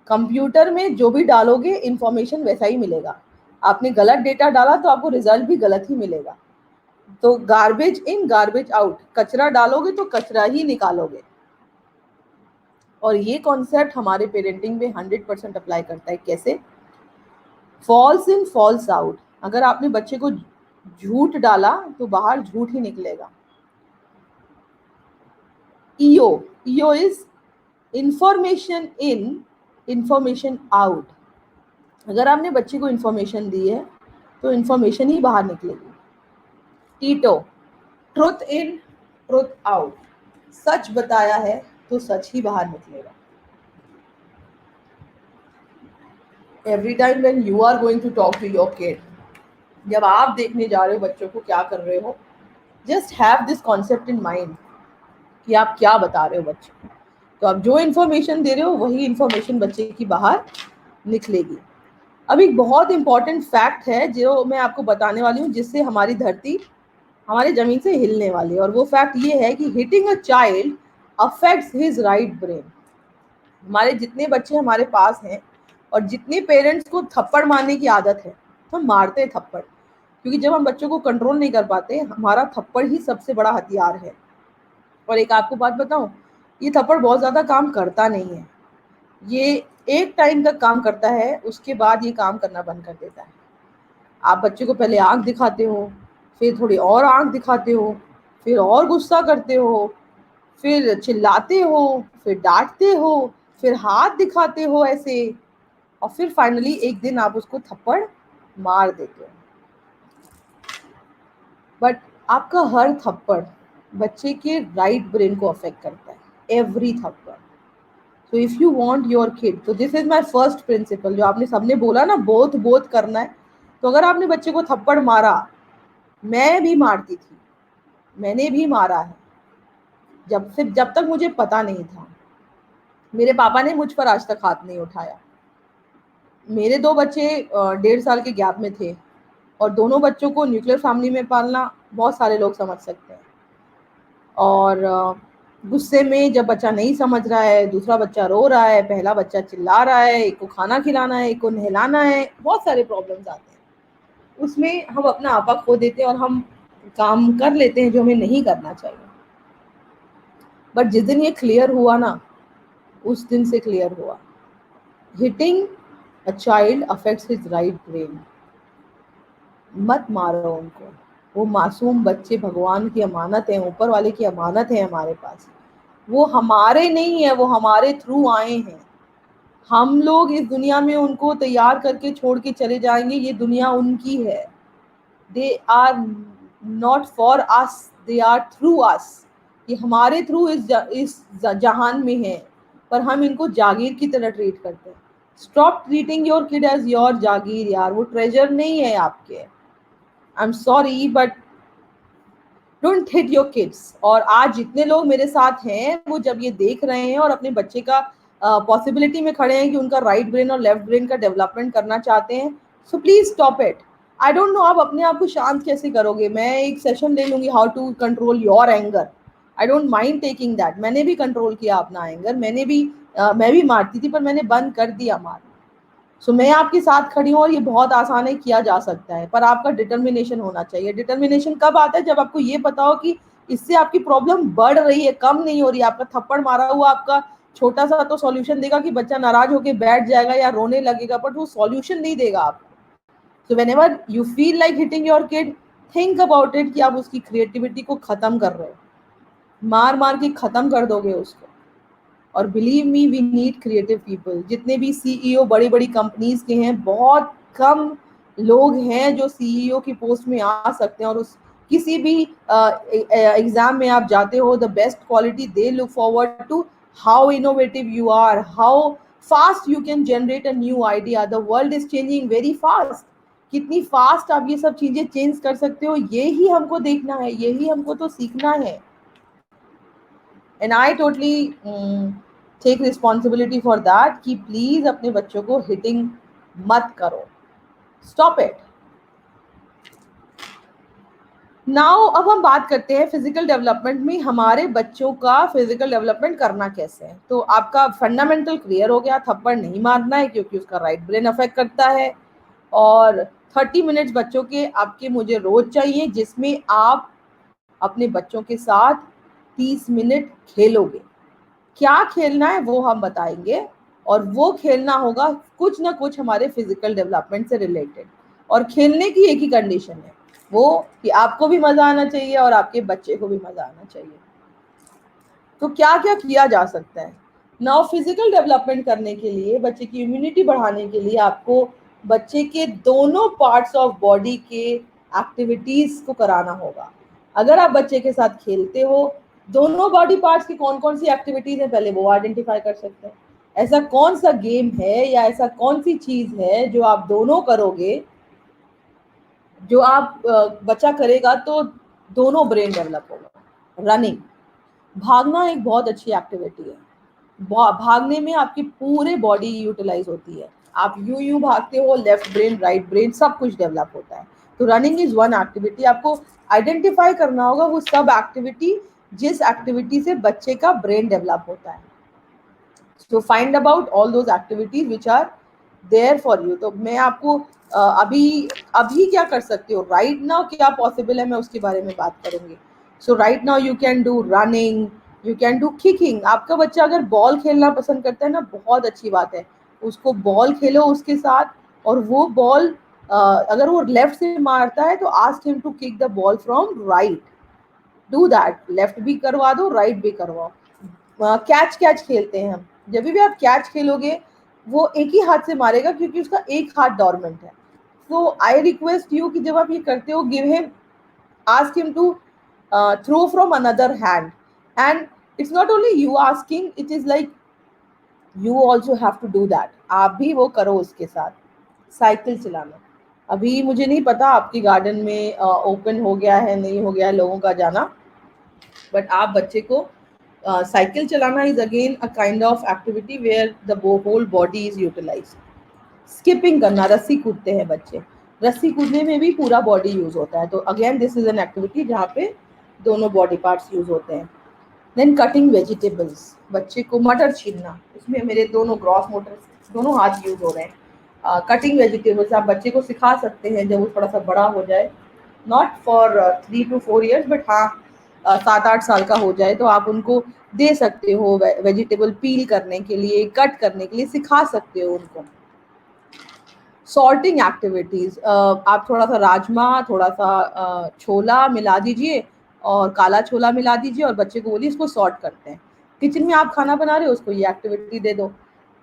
कंप्यूटर में जो भी डालोगे इंफॉर्मेशन वैसा ही मिलेगा। आपने गलत डेटा डाला तो आपको रिजल्ट भी गलत ही मिलेगा। तो गार्बेज इन गार्बेज आउट, कचरा डालोगे तो कचरा ही निकालोगे। और ये कॉन्सेप्ट हमारे पेरेंटिंग में 100% अप्लाई करता है। कैसे? False in false out. अगर आपने बच्चे को झूठ डाला तो बाहर झूठ ही निकलेगा। EO, EO is information in information out. अगर आपने बच्चे को इंफॉर्मेशन दी है तो इंफॉर्मेशन ही बाहर निकलेगी। TITO, truth in truth out. सच बताया है तो सच ही बाहर निकलेगा। Every time when you are going to talk to your kid, जब आप देखने जा रहे हो बच्चों को क्या कर रहे हो, just have this concept in mind कि आप क्या बता रहे हो बच्चे को। तो आप जो इन्फॉर्मेशन दे रहे हो वही इन्फॉर्मेशन बच्चे की बाहर निकलेगी। अब एक बहुत इंपॉर्टेंट फैक्ट है जो मैं आपको बताने वाली हूँ, जिससे हमारी धरती हमारे जमीन से हिलने वाली है। और वो फैक्ट ये है कि hitting a child affects his right brain. हमारे जितने बच्चे हमारे पास हैं और जितने पेरेंट्स को थप्पड़ मारने की आदत है, हम मारते हैं थप्पड़, क्योंकि जब हम बच्चों को कंट्रोल नहीं कर पाते, हमारा थप्पड़ ही सबसे बड़ा हथियार है। और एक आपको बात बताऊं, ये थप्पड़ बहुत ज़्यादा काम करता नहीं है। ये एक टाइम तक काम करता है, उसके बाद ये काम करना बंद कर देता है। आप बच्चे को पहले आंख दिखाते हो, फिर थोड़ी और आंख दिखाते हो, फिर और गुस्सा करते हो, फिर चिल्लाते हो, फिर डांटते हो, फिर हाथ दिखाते हो ऐसे, और फिर फाइनली एक दिन आप उसको थप्पड़ मार देते हो। बट आपका हर थप्पड़ बच्चे के राइट ब्रेन को अफेक्ट करता है, एवरी थप्पड़। So if you want your kid, तो this is my first principle, जो आपने सबने बोला ना, बोथ बोथ करना है। तो अगर आपने बच्चे को थप्पड़ मारा, मैं भी मारती थी, मैंने भी मारा है, जब तक मुझे पता नहीं था। मेरे पापा ने मुझ पर आज तक हाथ नहीं उठाया। मेरे दो बच्चे 1.5 साल के गैप में थे, और दोनों बच्चों को न्यूक्लियर फैमिली में पालना बहुत सारे लोग समझ सकते हैं। और गुस्से में जब बच्चा नहीं समझ रहा है, दूसरा बच्चा रो रहा है, पहला बच्चा चिल्ला रहा है, एक को खाना खिलाना है, एक को नहलाना है, बहुत सारे प्रॉब्लम्स आते हैं। उसमें हम अपना आपा खो देते हैं और हम काम कर लेते हैं जो हमें नहीं करना चाहिए। बट जिस दिन ये क्लियर हुआ ना, उस दिन से क्लियर हुआ, hitting a child affects his right brain. मत मारो उनको, वो मासूम बच्चे भगवान की अमानत है, ऊपर वाले की अमानत है हमारे पास। वो हमारे नहीं है, वो हमारे थ्रू आए हैं। हम लोग इस दुनिया में उनको तैयार करके छोड़ के चले जाएंगे, ये दुनिया उनकी है। They are not for us, they are through us. ये हमारे थ्रू इस जहान में है, पर हम इनको जागीर की तरह ट्रीट करते हैं। Stop treating your kid as your जागीर यार, वो ट्रेजर नहीं है आपके। I am sorry but don't hit your kids. और आज जितने लोग मेरे साथ हैं वो जब ये देख रहे हैं और अपने बच्चे का पॉसिबिलिटी में खड़े हैं कि उनका राइट ब्रेन और लेफ्ट ब्रेन का डेवलपमेंट करना चाहते हैं, so please stop it. I don't know आप अपने आप को शांत कैसे करोगे। मैं एक सेशन ले लूंगी, how to control your anger. I don't mind taking that. मैंने भी कंट्रोल किया अपना एंगर, मैं भी मारती थी, पर मैंने बंद कर दिया मारना। सो मैं आपके साथ खड़ी हूँ और ये बहुत आसान है, किया जा सकता है, पर आपका डिटर्मिनेशन होना चाहिए। डिटर्मिनेशन कब आता है? जब आपको ये पता हो कि इससे आपकी प्रॉब्लम बढ़ रही है, कम नहीं हो रही है। आपका थप्पड़ मारा हुआ आपका छोटा सा तो सॉल्यूशन देगा कि बच्चा नाराज होकर बैठ जाएगा या रोने लगेगा, बट वो सॉल्यूशन नहीं देगा आपको। So whenever you feel like hitting your kid, think about it कि आप उसकी क्रिएटिविटी को खत्म कर रहे हो, मार मार के खत्म कर दोगे उसको। और believe me, we need creative people. जितने भी सीईओ बड़ी बड़ी कंपनीज के हैं, बहुत कम लोग हैं जो सीईओ की पोस्ट में आ सकते हैं। और उस किसी भी एग्जाम में आप जाते हो, the best quality they look forward to, how innovative you are, how fast you can generate a new idea. The world is changing very fast. कितनी फास्ट आप ये सब चीजें चेंज कर सकते हो, ये ही हमको देखना है, यही हमको तो सीखना है। And I totally take responsibility for that कि प्लीज अपने बच्चों को हिटिंग मत करो, स्टॉप इट। नाउ अब हम बात करते हैं फिजिकल डेवलपमेंट में हमारे बच्चों का फिजिकल डेवलपमेंट करना कैसे है। तो आपका फंडामेंटल क्लियर हो गया, थप्पड़ नहीं मारना है क्योंकि उसका राइट ब्रेन अफेक्ट करता है। और 30 मिनट्स बच्चों के आपके मुझे रोज चाहिए, जिसमें आप अपने बच्चों के साथ 30 मिनट खेलोगे। क्या खेलना है वो हम बताएंगे, और वो खेलना होगा कुछ ना कुछ हमारे फिजिकल डेवलपमेंट से रिलेटेड। और खेलने की एक ही कंडीशन है, वो कि आपको भी मजा आना चाहिए और आपके बच्चे को भी मजा आना चाहिए। तो क्या क्या किया जा सकता है? नाउ फिजिकल डेवलपमेंट करने के लिए, बच्चे की इम्यूनिटी बढ़ाने के लिए आपको बच्चे के दोनों पार्ट्स ऑफ बॉडी के एक्टिविटीज को कराना होगा। अगर आप बच्चे के साथ खेलते हो, दोनों बॉडी पार्ट्स की कौन कौन सी एक्टिविटीज है पहले वो आइडेंटिफाई कर सकते हैं। ऐसा कौन सा गेम है या ऐसा कौन सी चीज है जो आप दोनों करोगे, जो आप बच्चा करेगा तो दोनों ब्रेन डेवलप होगा। रनिंग, भागना एक बहुत अच्छी एक्टिविटी है। भागने में आपकी पूरे बॉडी यूटिलाइज होती है। आप यूं यूं भागते हो, लेफ्ट ब्रेन राइट ब्रेन सब कुछ डेवलप होता है। तो रनिंग इज वन एक्टिविटी। आपको आइडेंटिफाई करना होगा वो सब एक्टिविटी जिस एक्टिविटी से बच्चे का ब्रेन डेवलप होता है। So find about all those activities which are there for you. तो मैं आपको अभी अभी क्या कर सकते हो, राइट नाउ क्या पॉसिबल है, मैं उसके बारे में बात करूंगी। So right now you can do running, you can do kicking. आपका बच्चा अगर बॉल खेलना पसंद करता है ना, बहुत अच्छी बात है, उसको बॉल खेलो उसके साथ। और वो बॉल अगर वो लेफ्ट से मारता है तो ask him to kick the ball from right, do that. Left भी करवा दो, राइट भी करवाओ। कैच कैच खेलते हैं हम, जब भी आप कैच खेलोगे वो एक ही हाथ से मारेगा क्योंकि उसका एक हाथ डॉर्मेंट है। सो आई रिक्वेस्ट यू कि जब आप ये करते हो, give him, ask him to throw from another hand. And it's not only you asking, it is like you also have to do that. आप भी वो करो उसके साथ। साइकिल चलाना, अभी मुझे नहीं पता आपकी गार्डन में ओपन हो गया है नहीं हो गया है लोगों का जाना, बट आप बच्चे को साइकिल चलाना is again a kind of activity where the whole body is utilize. Skipping करना, रस्सी कूदते हैं बच्चे, रस्सी कूदने में भी पूरा बॉडी यूज होता है। तो again this is an activity जहाँ पे दोनों बॉडी पार्ट्स यूज होते हैं। देन कटिंग वेजिटेबल्स, बच्चे को मटर छीलना, उसमें मेरे दोनों ग्रॉस मोटर दोनों हाथ यूज हो रहे हैं। कटिंग वेजिटेबल्स आप बच्चे को सिखा सकते हैं जब वो थोड़ा सा बड़ा हो जाए, not for 3 to 4 years, but हाँ 7-8 साल का हो जाए तो आप उनको दे सकते हो वेजिटेबल पील करने के लिए, कट करने के लिए सिखा सकते हो उनको। सॉर्टिंग एक्टिविटीज, आप थोड़ा सा राजमा, थोड़ा सा छोला मिला दीजिए और काला छोला मिला दीजिए और बच्चे को बोलिए इसको सॉर्ट करते हैं। किचन में आप खाना बना रहे हो, उसको ये एक्टिविटी दे दो,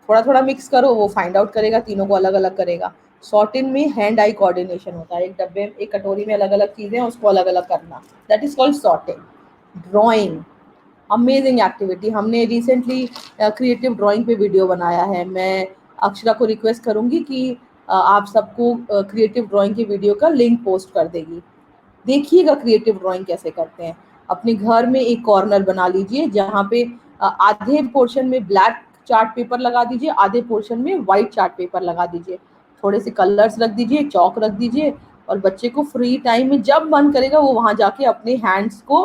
थोड़ा थोड़ा मिक्स करो, वो फाइंड आउट करेगा, तीनों को अलग अलग करेगा। सॉर्टिंग में हैंड आई कोऑर्डिनेशन होता है, एक डब्बे एक कटोरी में अलग अलग चीजें उसको अलग अलग करना, that is called sorting. Drawing, amazing activity. हमने रिसेंटली क्रिएटिव ड्राइंग पे वीडियो बनाया है। मैं अक्षरा को रिक्वेस्ट करूंगी कि आप सबको क्रिएटिव ड्राइंग की वीडियो का लिंक पोस्ट कर देगी। देखिएगा क्रिएटिव ड्राइंग कैसे करते हैं। अपने घर में एक कॉर्नर बना लीजिए जहाँ पे आधे पोर्शन में ब्लैक चार्ट पेपर लगा दीजिए, आधे पोर्शन में वाइट चार्ट पेपर लगा दीजिए, थोड़े से कलर्स रख दीजिए, चौक रख दीजिए, और बच्चे को फ्री टाइम में जब मन करेगा वो वहां जाके अपने हैंड्स को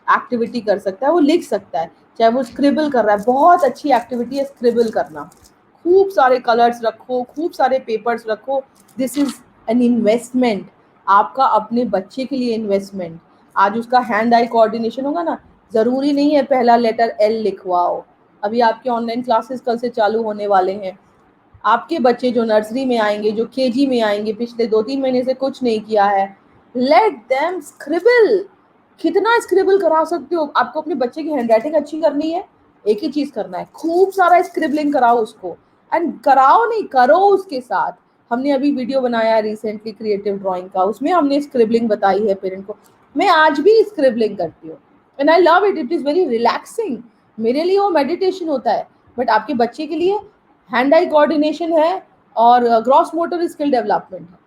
एक्टिविटी कर सकता है, वो लिख सकता है, चाहे वो स्क्रिबल कर रहा है। बहुत अच्छी एक्टिविटी है स्क्रिबल करना। खूब सारे कलर्स रखो, खूब सारे पेपर्स रखो, दिस इज एन इन्वेस्टमेंट, आपका अपने बच्चे के लिए इन्वेस्टमेंट। आज उसका हैंड आई कोऑर्डिनेशन होगा ना, जरूरी नहीं है पहला लेटर एल लिखवाओ। अभी आपके ऑनलाइन क्लासेस कल से चालू होने वाले हैं। आपके बच्चे जो नर्सरी में आएंगे, जो केजी में आएंगे, पिछले 2-3 महीने से कुछ नहीं किया है, लेट देम स्क्रिबल। कितना स्क्रिबल करा सकते हो। आपको अपने बच्चे की हैंडराइटिंग अच्छी करनी है, एक ही चीज करना है, खूब सारा स्क्रिबलिंग कराओ उसको, एंड कराओ नहीं, करो उसके साथ। हमने अभी वीडियो बनाया रिसेंटली क्रिएटिव ड्राइंग का, उसमें हमने स्क्रिबलिंग बताई है पेरेंट को। मैं आज भी स्क्रिबलिंग करती हूँ and I love it, it is very relaxing. मेरे लिए वो मेडिटेशन होता है, बट आपके बच्चे के लिए हैंड आई कोऑर्डिनेशन है और ग्रॉस मोटर स्किल डेवलपमेंट है।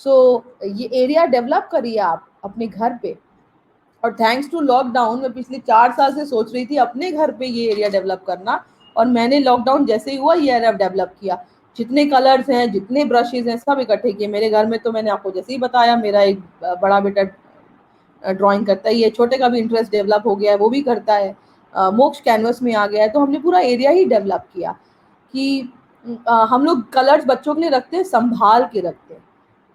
सो ये एरिया डेवलप करिए आप अपने घर पे। और थैंक्स टू लॉकडाउन, मैं पिछले 4 साल से सोच रही थी अपने घर पे ये एरिया डेवलप करना, और मैंने लॉकडाउन जैसे ही हुआ ये एरिया डेवलप किया। जितने कलर्स हैं, जितने ब्रशेज हैं, सब इकट्ठे किए मेरे घर में। तो मैंने आपको जैसे ही बताया, मेरा एक बड़ा बेटा ड्राइंग करता ही है, छोटे का भी इंटरेस्ट डेवलप हो गया है, वो भी करता है, मोक्ष कैनवस में आ गया है। तो हमने पूरा एरिया ही डेवलप किया कि हम लोग कलर्स बच्चों के लिए रखते हैं, संभाल के रखते हैं,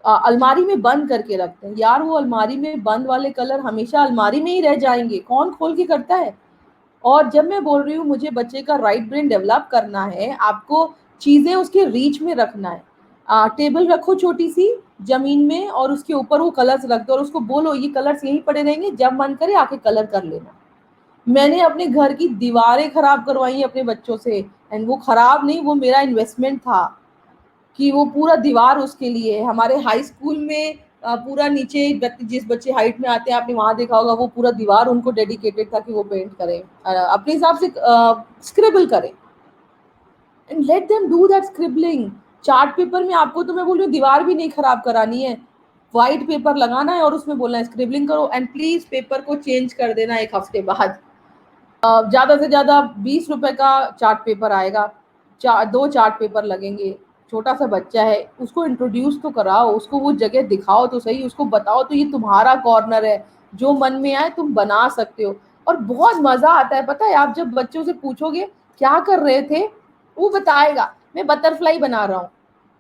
अलमारी में बंद करके रखते हैं। यार वो अलमारी में बंद वाले कलर हमेशा अलमारी में ही रह जाएंगे, कौन खोल के करता है। और जब मैं बोल रही हूँ मुझे बच्चे का राइट ब्रेन डेवलप करना है, आपको चीजें उसके रीच में रखना है। टेबल रखो छोटी सी जमीन में और उसके ऊपर वो कलर्स रख दो और उसको बोलो ये कलर्स यहीं पड़े रहेंगे, जब मन करे आके कलर कर लेना। मैंने अपने घर की दीवारें खराब करवाई अपने बच्चों से, एंड वो खराब नहीं, वो मेरा इन्वेस्टमेंट था कि वो पूरा दीवार उसके लिए। हमारे हाई स्कूल में पूरा नीचे जिस बच्चे हाइट में आते हैं, आपने वहां देखा होगा, वो पूरा दीवार उनको डेडिकेटेड था कि वो पेंट करें, अपने हिसाब से स्क्रिबल करें, and let them do that scribbling. Chart paper में आपको, तो मैं बोल रही हूँ, दीवार भी नहीं खराब करानी है, व्हाइट पेपर लगाना है और उसमें बोलना है स्क्रिबलिंग करो, एंड प्लीज पेपर को चेंज कर देना 1 हफ्ते बाद। ज्यादा से ज्यादा 20 रुपए का चार्ट पेपर आएगा, 2 चार्ट पेपर लगेंगे। छोटा सा बच्चा है, उसको इंट्रोड्यूस तो कराओ, उसको वो जगह दिखाओ तो सही, उसको बताओ तो ये तुम्हारा कॉर्नर है, जो मन में आए तुम बना सकते हो। और बहुत मजा आता है, पता है, आप जब बच्चों से पूछोगे क्या कर रहे थे, वो बताएगा मैं बटरफ्लाई बना रहा हूँ।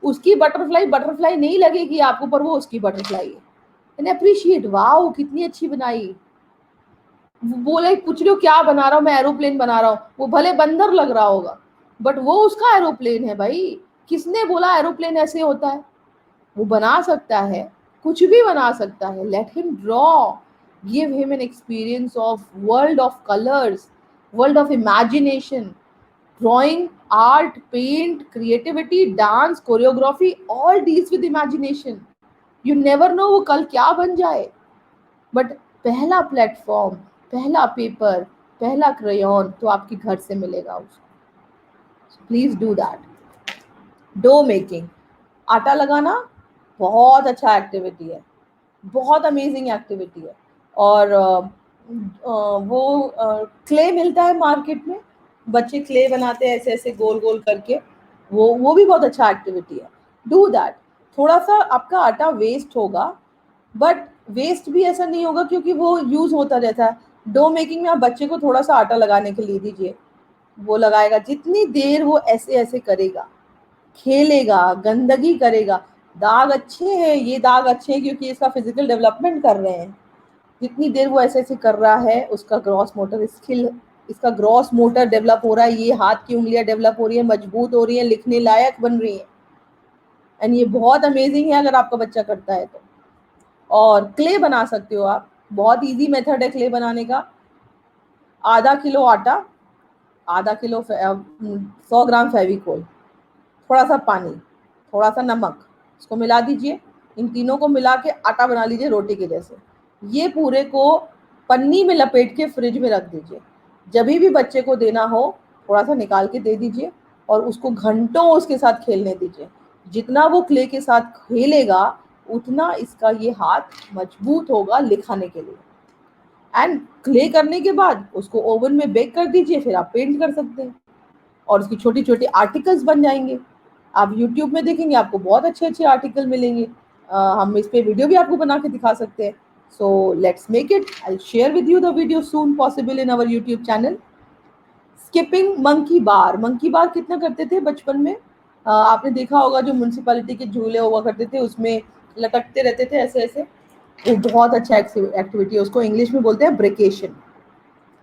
उसकी बटरफ्लाई बटरफ्लाई नहीं लगेगी आपको, पर वो उसकी बटरफ्लाई है, एंड अप्रिशिएट, वाओ कितनी अच्छी बनाई। बोले पूछ रही हो क्या बना रहा हूँ, मैं एरोप्लेन बना रहा हूँ, वो भले बंदर लग रहा होगा बट वो उसका एरोप्लेन है भाई। किसने बोला एरोप्लेन ऐसे होता है। वो बना सकता है, कुछ भी बना सकता है, let him draw, give him an experience of world of colours, world of imagination. Drawing, art, paint, creativity, dance, choreography, all deals with imagination. You never know वो कल क्या बन जाए, बट पहला प्लेटफॉर्म, पहला पेपर, पहला क्रेयॉन तो आपके घर से मिलेगा उसको। Please do that. Dough making, आटा लगाना बहुत अच्छा एक्टिविटी है, बहुत अमेजिंग एक्टिविटी है। और वो क्ले मिलता है मार्केट में, बच्चे क्ले बनाते हैं ऐसे ऐसे गोल गोल करके, वो भी बहुत अच्छा एक्टिविटी है। Do that. थोड़ा सा आपका आटा वेस्ट होगा, बट वेस्ट भी ऐसा नहीं होगा क्योंकि वो यूज होता रहता है। डो मेकिंग में आप बच्चे को थोड़ा सा आटा लगाने के लिए दीजिए, वो लगाएगा, जितनी देर वो ऐसे ऐसे करेगा, खेलेगा, गंदगी करेगा, दाग अच्छे हैं, ये दाग अच्छे हैं क्योंकि इसका फिजिकल डेवलपमेंट कर रहे हैं। जितनी देर वो ऐसे ऐसे कर रहा है, उसका ग्रॉस मोटर स्किल, इसका ग्रॉस मोटर डेवलप हो रहा है, ये हाथ की उंगलियां डेवलप हो रही है, मजबूत हो रही है, लिखने लायक बन रही है, एंड ये बहुत अमेजिंग है अगर आपका बच्चा करता है तो। और क्ले बना सकते हो आप, बहुत इजी मेथड है क्ले बनाने का। आधा किलो आटा, आधा किलो 100 ग्राम फेविकोल, थोड़ा सा पानी, थोड़ा सा नमक, इसको मिला दीजिए। इन तीनों को मिला के आटा बना लीजिए रोटी के जैसे। ये पूरे को पन्नी में लपेट के फ्रिज में रख दीजिए। जब भी बच्चे को देना हो थोड़ा सा निकाल के दे दीजिए और उसको घंटों उसके साथ खेलने दीजिए। जितना वो क्ले के साथ खेलेगा उतना इसका ये हाथ मजबूत होगा लिखाने के लिए। एंड क्ले करने के बाद उसको ओवन में बेक कर दीजिए, फिर आप पेंट कर सकते हैं और उसकी छोटी छोटी आर्टिकल्स बन जाएंगे। आप यूट्यूब में देखेंगे आपको बहुत अच्छे अच्छे आर्टिकल मिलेंगे। हम इस पे वीडियो भी आपको बना के दिखा सकते हैं। So let's make it, I share with you the video soon possible in our YouTube channel. Skipping monkey bar, monkey bar कितना करते थे बचपन में? आपने देखा होगा जो म्यूनसिपैलिटी के झूले हुआ करते थे उसमें लटकते रहते थे ऐसे ऐसे। वो बहुत अच्छा एक्टिविटी है, उसको इंग्लिश में बोलते हैं ब्रेकेशन।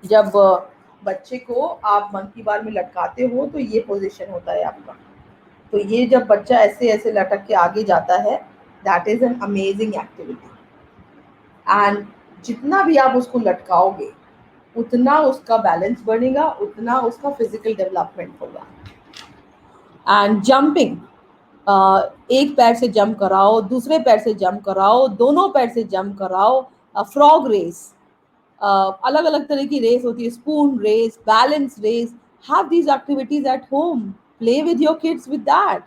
जब बच्चे को आप मंकी बार में लटकाते हो तो ये पोजीशन होता है आपका। तो ये जब बच्चा ऐसे ऐसे लटक के आगे जाता है, that is an amazing activity. And जितना भी आप उसको लटकाओगे उतना उसका बैलेंस बढ़ेगा, उतना उसका फिजिकल डेवलपमेंट होगा। एंड जंपिंग, एक पैर से जंप कराओ, दूसरे पैर से जंप कराओ, दोनों पैर से जंप कराओ। फ्रॉग रेस, अलग अलग तरह की रेस होती है, spoon race, balance race. Have these activities at home, play with your kids with that.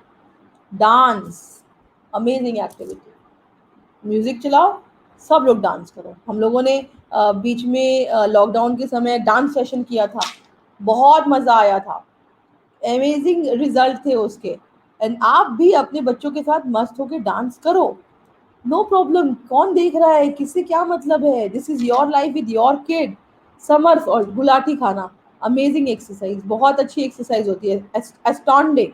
Dance, amazing activity. Music चलाओ, सब लोग डांस करो। हम लोगों ने बीच में लॉकडाउन के समय डांस सेशन किया था, बहुत मजा आया था, अमेजिंग रिजल्ट थे उसके। एंड आप भी अपने बच्चों के साथ मस्त होकर डांस करो, नो प्रॉब्लम। कौन देख रहा है, किससे क्या मतलब है? This is your life with your kid. Summers और गुलाटी खाना, अमेजिंग एक्सरसाइज, बहुत अच्छी एक्सरसाइज होती है, एस्टॉन्डिंग।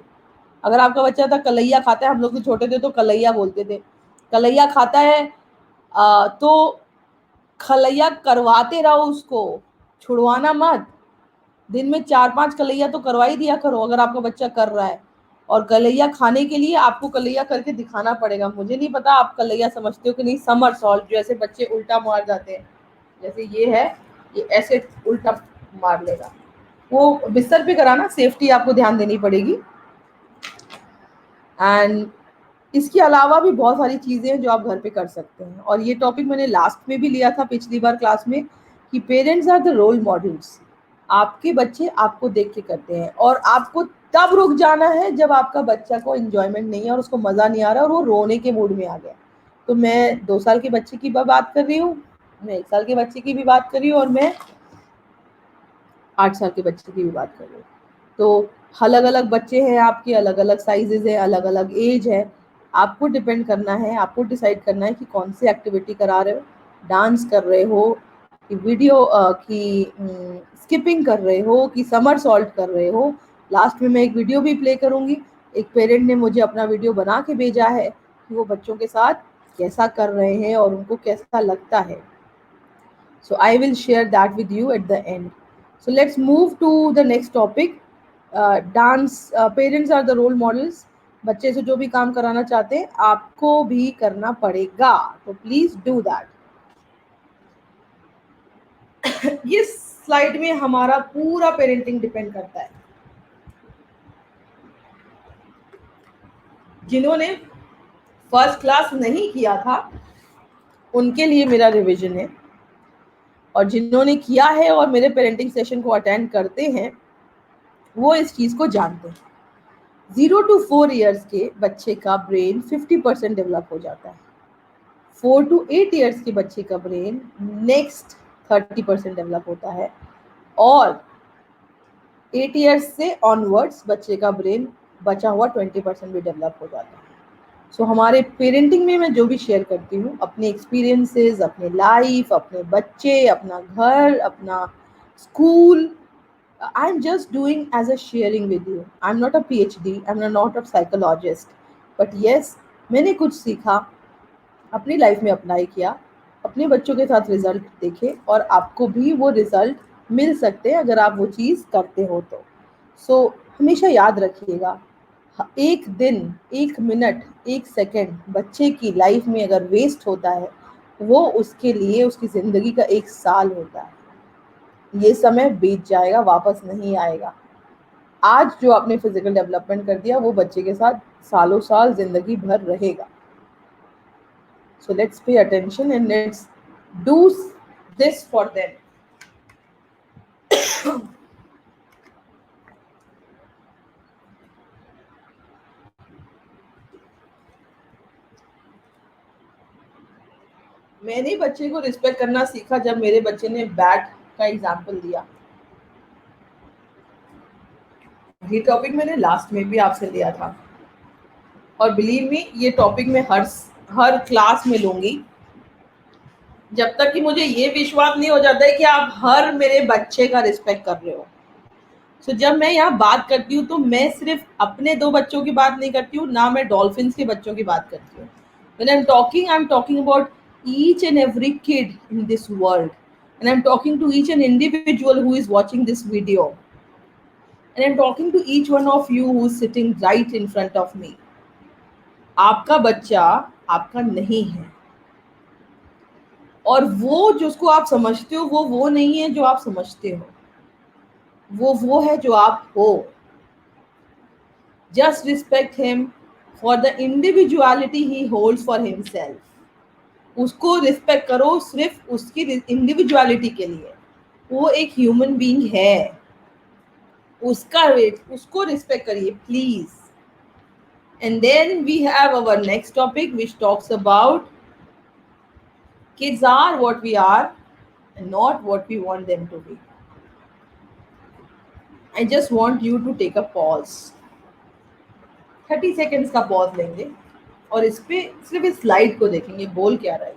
अगर आपका बच्चा था कलैया खाता है, हम लोग तो छोटे थे तो कलैया बोलते थे, कलैया खाता है तो खलैया करवाते रहो उसको, छुड़वाना मत। दिन में 4-5 कलैया तो करवा ही दिया करो अगर आपका बच्चा कर रहा है। और कलैया खाने के लिए आपको कलैया करके दिखाना पड़ेगा। मुझे नहीं पता आप कलैया समझते हो कि नहीं। समर सॉल्ट, जैसे बच्चे उल्टा मार जाते हैं, जैसे ये है, ये ऐसे उल्टा मार लेगा, वो बिस्तर पे कराना, सेफ्टी आपको ध्यान देनी पड़ेगी। एंड इसके अलावा भी बहुत सारी चीज़ें हैं जो आप घर पे कर सकते हैं। और ये टॉपिक मैंने लास्ट में भी लिया था पिछली बार क्लास में, कि parents are the role models. आपके बच्चे आपको देख के करते हैं और आपको तब रुक जाना है जब आपका बच्चा को एंजॉयमेंट नहीं है और उसको मज़ा नहीं आ रहा और वो रोने के मूड में आ गया। तो मैं 2 साल के बच्चे की बात कर रही हूँ, मैं 1 साल के बच्चे की भी बात कर रही हूँ और मैं 8 साल के बच्चे की भी बात कर रही हूँ। तो अलग अलग बच्चे हैं आपके, अलग अलग साइजेज है, अलग अलग एज है। आपको डिपेंड करना है, आपको डिसाइड करना है कि कौन सी एक्टिविटी करा रहे हो। डांस कर रहे हो कि वीडियो की स्किपिंग कर रहे हो कि समर सॉल्ट कर रहे हो। लास्ट में मैं एक वीडियो भी प्ले करूँगी। एक पेरेंट ने मुझे अपना वीडियो बना के भेजा है कि वो बच्चों के साथ कैसा कर रहे हैं और उनको कैसा लगता है। So I will share that with you at the end. So let's move to the next topic. Dance, parents are the role models. बच्चे से जो भी काम कराना चाहते हैं आपको भी करना पड़ेगा, तो प्लीज डू दैट। ये स्लाइड में हमारा पूरा पेरेंटिंग डिपेंड करता है। जिन्होंने फर्स्ट क्लास नहीं किया था उनके लिए मेरा रिवीजन है, और जिन्होंने किया है और मेरे पेरेंटिंग सेशन को अटेंड करते हैं वो इस चीज को जानते हैं। 0 to 4 ईयर्स के बच्चे का ब्रेन 50% डेवलप हो जाता है। 4 to 8 ईयर्स के बच्चे का ब्रेन नेक्स्ट 30% डेवलप होता है, और 8 ईयर्स से ऑनवर्ड्स बच्चे का ब्रेन बचा हुआ 20% भी डेवलप हो जाता है। सो हमारे पेरेंटिंग में मैं जो भी शेयर करती हूँ, अपने एक्सपीरियंसेस, अपने लाइफ, अपने बच्चे, अपना घर, अपना school, I'm just doing as a sharing with you. I'm not a PhD, I'm not a psychologist, but yes, मैंने कुछ सीखा, अपनी लाइफ में अप्लाई किया, अपने बच्चों के साथ रिजल्ट देखे, और आपको भी वो रिजल्ट मिल सकते हैं अगर आप वो चीज़ करते हो तो। सो हमेशा याद रखिएगा, एक दिन, एक मिनट, एक सेकंड बच्चे की लाइफ में अगर वेस्ट होता है, वो उसके लिए उसकी जिंदगी का 1 साल होता है। ये समय बीत जाएगा, वापस नहीं आएगा। आज जो आपने फिजिकल डेवलपमेंट कर दिया, वो बच्चे के साथ सालों साल जिंदगी भर रहेगा। So let's pay attention and let's do this for them. मैंने बच्चे को रिस्पेक्ट करना सीखा जब मेरे बच्चे ने बैट का एग्जाम्पल दिया। ये टॉपिक मैंने लास्ट में भी आपसे लिया था, और बिलीव मी ये टॉपिक मैं हर क्लास में लूंगी, जब तक कि मुझे ये विश्वास नहीं हो जाता है कि आप हर मेरे बच्चे का रिस्पेक्ट कर रहे हो। जब मैं यहाँ बात करती हूँ तो मैं सिर्फ अपने 2 बच्चों की बात नहीं करती हूँ, ना मैं डॉल्फिन्स के बच्चों की बात करती हूँ। When I'm talking about each and every kid in this world, and I'm talking to each and individual who is watching this video, and I'm talking to each one of you who is sitting right in front of me. आपका बच्चा आपका नहीं है, और वो जिसको आप समझते हो वो नहीं है जो आप समझते हो, वो है जो आप हो। Just respect him for the individuality he holds for himself। उसको रिस्पेक्ट करो सिर्फ उसकी इंडिविजुअलिटी के लिए। वो एक ह्यूमन बीइंग है, उसको रिस्पेक्ट करिए please. And then we have our next topic which talks about kids are what we are and not what we want them to be। I just want you to take a pause, 30 seconds का pause लेंगे और इस पे सिर्फ इस slide को देखेंगे, बोल क्या रहा है।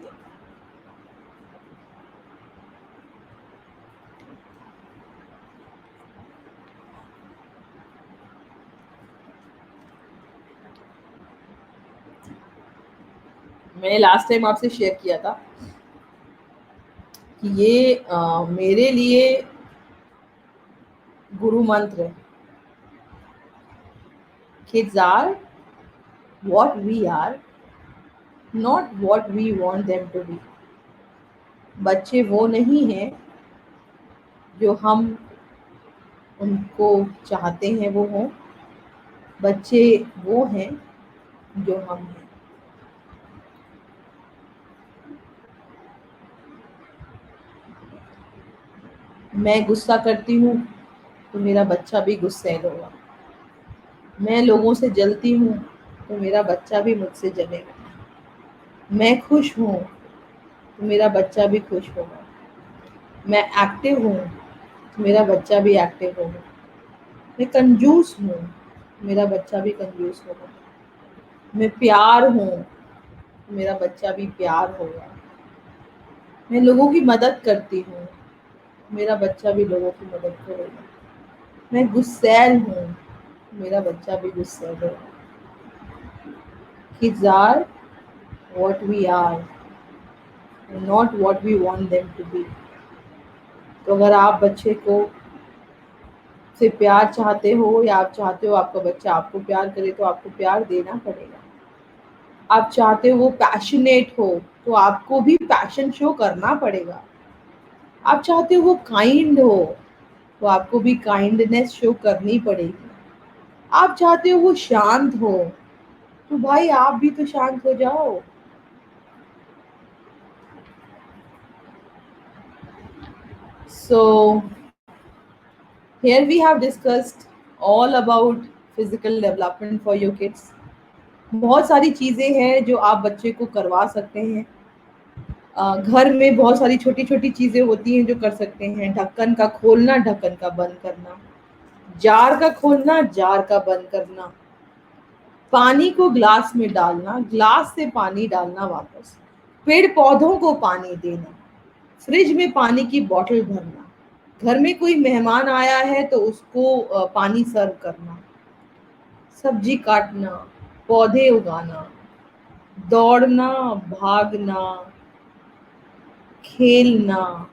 मैंने लास्ट टाइम आपसे शेयर किया था कि ये मेरे लिए गुरु मंत्र है। Kids are what we are, not what we want them to be। बच्चे वो नहीं हैं जो हम उनको चाहते हैं वो हों, बच्चे वो हैं जो हम हैं। मैं गुस्सा करती हूँ तो मेरा बच्चा भी गुस्सैल होगा। मैं लोगों से जलती हूँ तो मेरा बच्चा भी मुझसे जलेगा। मैं खुश हूँ तो मेरा बच्चा भी खुश होगा। मैं एक्टिव हूँ तो मेरा बच्चा भी एक्टिव होगा। मैं कंजूस हूँ तो मेरा बच्चा भी कंजूस होगा। मैं प्यार हूँ तो मेरा बच्चा भी प्यार होगा। मैं लोगों की मदद करती हूँ, मेरा बच्चा भी लोगों की मदद करेगा। मैं गुस्सैल हूँ, मेरा बच्चा भी गुस्सैल होगा। Kids are what we are and not what we want them to be। तो अगर आप बच्चे को से प्यार चाहते हो या आप चाहते हो आपका बच्चा आपको प्यार करे, तो आपको प्यार देना पड़ेगा। आप चाहते हो वो पैशनेट हो तो आपको भी पैशन शो करना पड़ेगा। आप चाहते हो वो काइंड हो तो आपको भी काइंडनेस शो करनी पड़ेगी। आप चाहते हो वो शांत हो तो भाई आप भी तो शांत हो जाओ। सो here we have discussed all about physical development for your kids। बहुत सारी चीज़ें हैं जो आप बच्चे को करवा सकते हैं। घर में बहुत सारी छोटी छोटी चीज़ें होती हैं जो कर सकते हैं। ढक्कन का खोलना, ढक्कन का बंद करना, जार का खोलना, जार का बंद करना, पानी को ग्लास में डालना, ग्लास से पानी डालना वापस, पेड़ पौधों को पानी देना, फ्रिज में पानी की बोतल भरना, घर में कोई मेहमान आया है तो उसको पानी सर्व करना, सब्जी काटना, पौधे उगाना, दौड़ना, भागना, खेलना,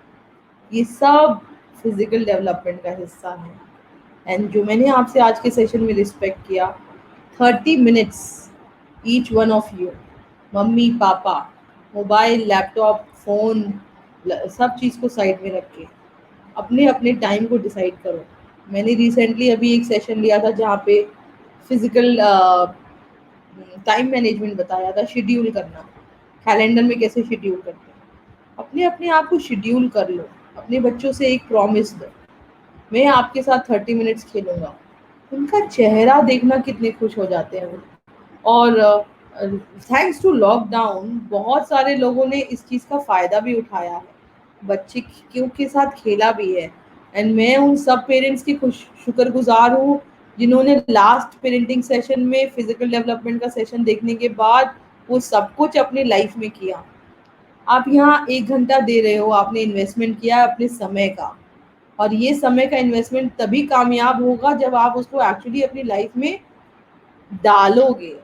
ये सब फिजिकल डेवलपमेंट का हिस्सा है। एंड जो मैंने आपसे आज के सेशन में रिस्पेक्ट किया, 30 minutes each one of you, mummy papa, mobile laptop phone सब चीज़ को साइड में रख के अपने अपने टाइम को डिसाइड करो। मैंने रिसेंटली अभी एक सेशन लिया था जहाँ पे फिजिकल टाइम मैनेजमेंट बताया था, शेड्यूल करना, कैलेंडर में कैसे शेड्यूल करते हैं। अपने अपने आप को शेड्यूल कर लो, अपने बच्चों से एक प्रॉमिस दो, मैं आपके साथ 30 मिनट्स खेलूंगा। उनका चेहरा देखना कितने खुश हो जाते हैं वो। और थैंक्स टू लॉकडाउन बहुत सारे लोगों ने इस चीज़ का फ़ायदा भी उठाया है, बच्चे क्यों के साथ खेला भी है। एंड मैं उन सब पेरेंट्स की खुश शुक्रगुजार हूँ जिन्होंने लास्ट पेरेंटिंग सेशन में फिजिकल डेवलपमेंट का सेशन देखने के बाद वो सब कुछ अपनी लाइफ में किया। आप यहाँ 1 घंटा दे रहे हो, आपने इन्वेस्टमेंट किया है अपने समय का, और ये समय का इन्वेस्टमेंट तभी कामयाब होगा जब आप उसको एक्चुअली अपनी लाइफ में डालोगे।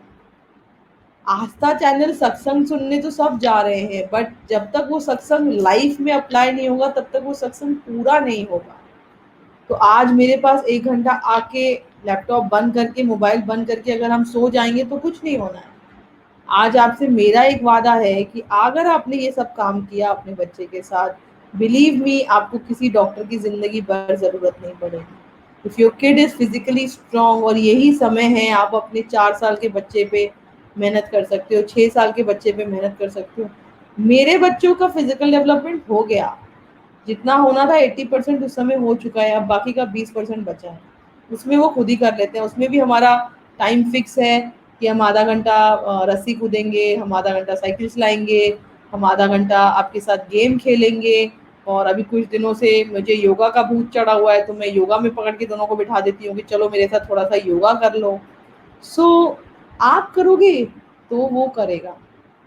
आस्था चैनल सत्संग सुनने तो सब जा रहे हैं, बट जब तक वो सत्संग लाइफ में अप्लाई नहीं होगा तब तक वो सत्संग पूरा नहीं होगा। तो आज मेरे पास 1 घंटा आके लैपटॉप बंद करके मोबाइल बंद करके अगर हम सो जाएंगे तो कुछ नहीं होना है। आज आपसे मेरा एक वादा है कि अगर आपने ये सब काम किया अपने बच्चे के साथ, बिलीव मी आपको किसी डॉक्टर की जिंदगी भर जरूरत नहीं पड़ेगी। If your kid is physically strong, और यही समय है आप अपने 4 साल के बच्चे पे मेहनत कर सकते हो, 6 साल के बच्चे पे मेहनत कर सकते हो। मेरे बच्चों का फिजिकल डेवलपमेंट हो गया, जितना होना था 80% उस समय हो चुका है, अब बाकी का 20% बचा है, उसमें वो खुद ही कर लेते हैं। उसमें भी हमारा टाइम फिक्स है कि हम आधा घंटा रस्सी कूदेंगे, हम आधा घंटा साइकिल चलाएंगे, हम आधा घंटा आपके साथ गेम खेलेंगे। और अभी कुछ दिनों से मुझे योगा का भूत चढ़ा हुआ है, तो मैं योगा में पकड़ के दोनों को बिठा देती हूँ कि चलो मेरे साथ थोड़ा सा योगा कर लो। सो आप करोगे तो वो करेगा।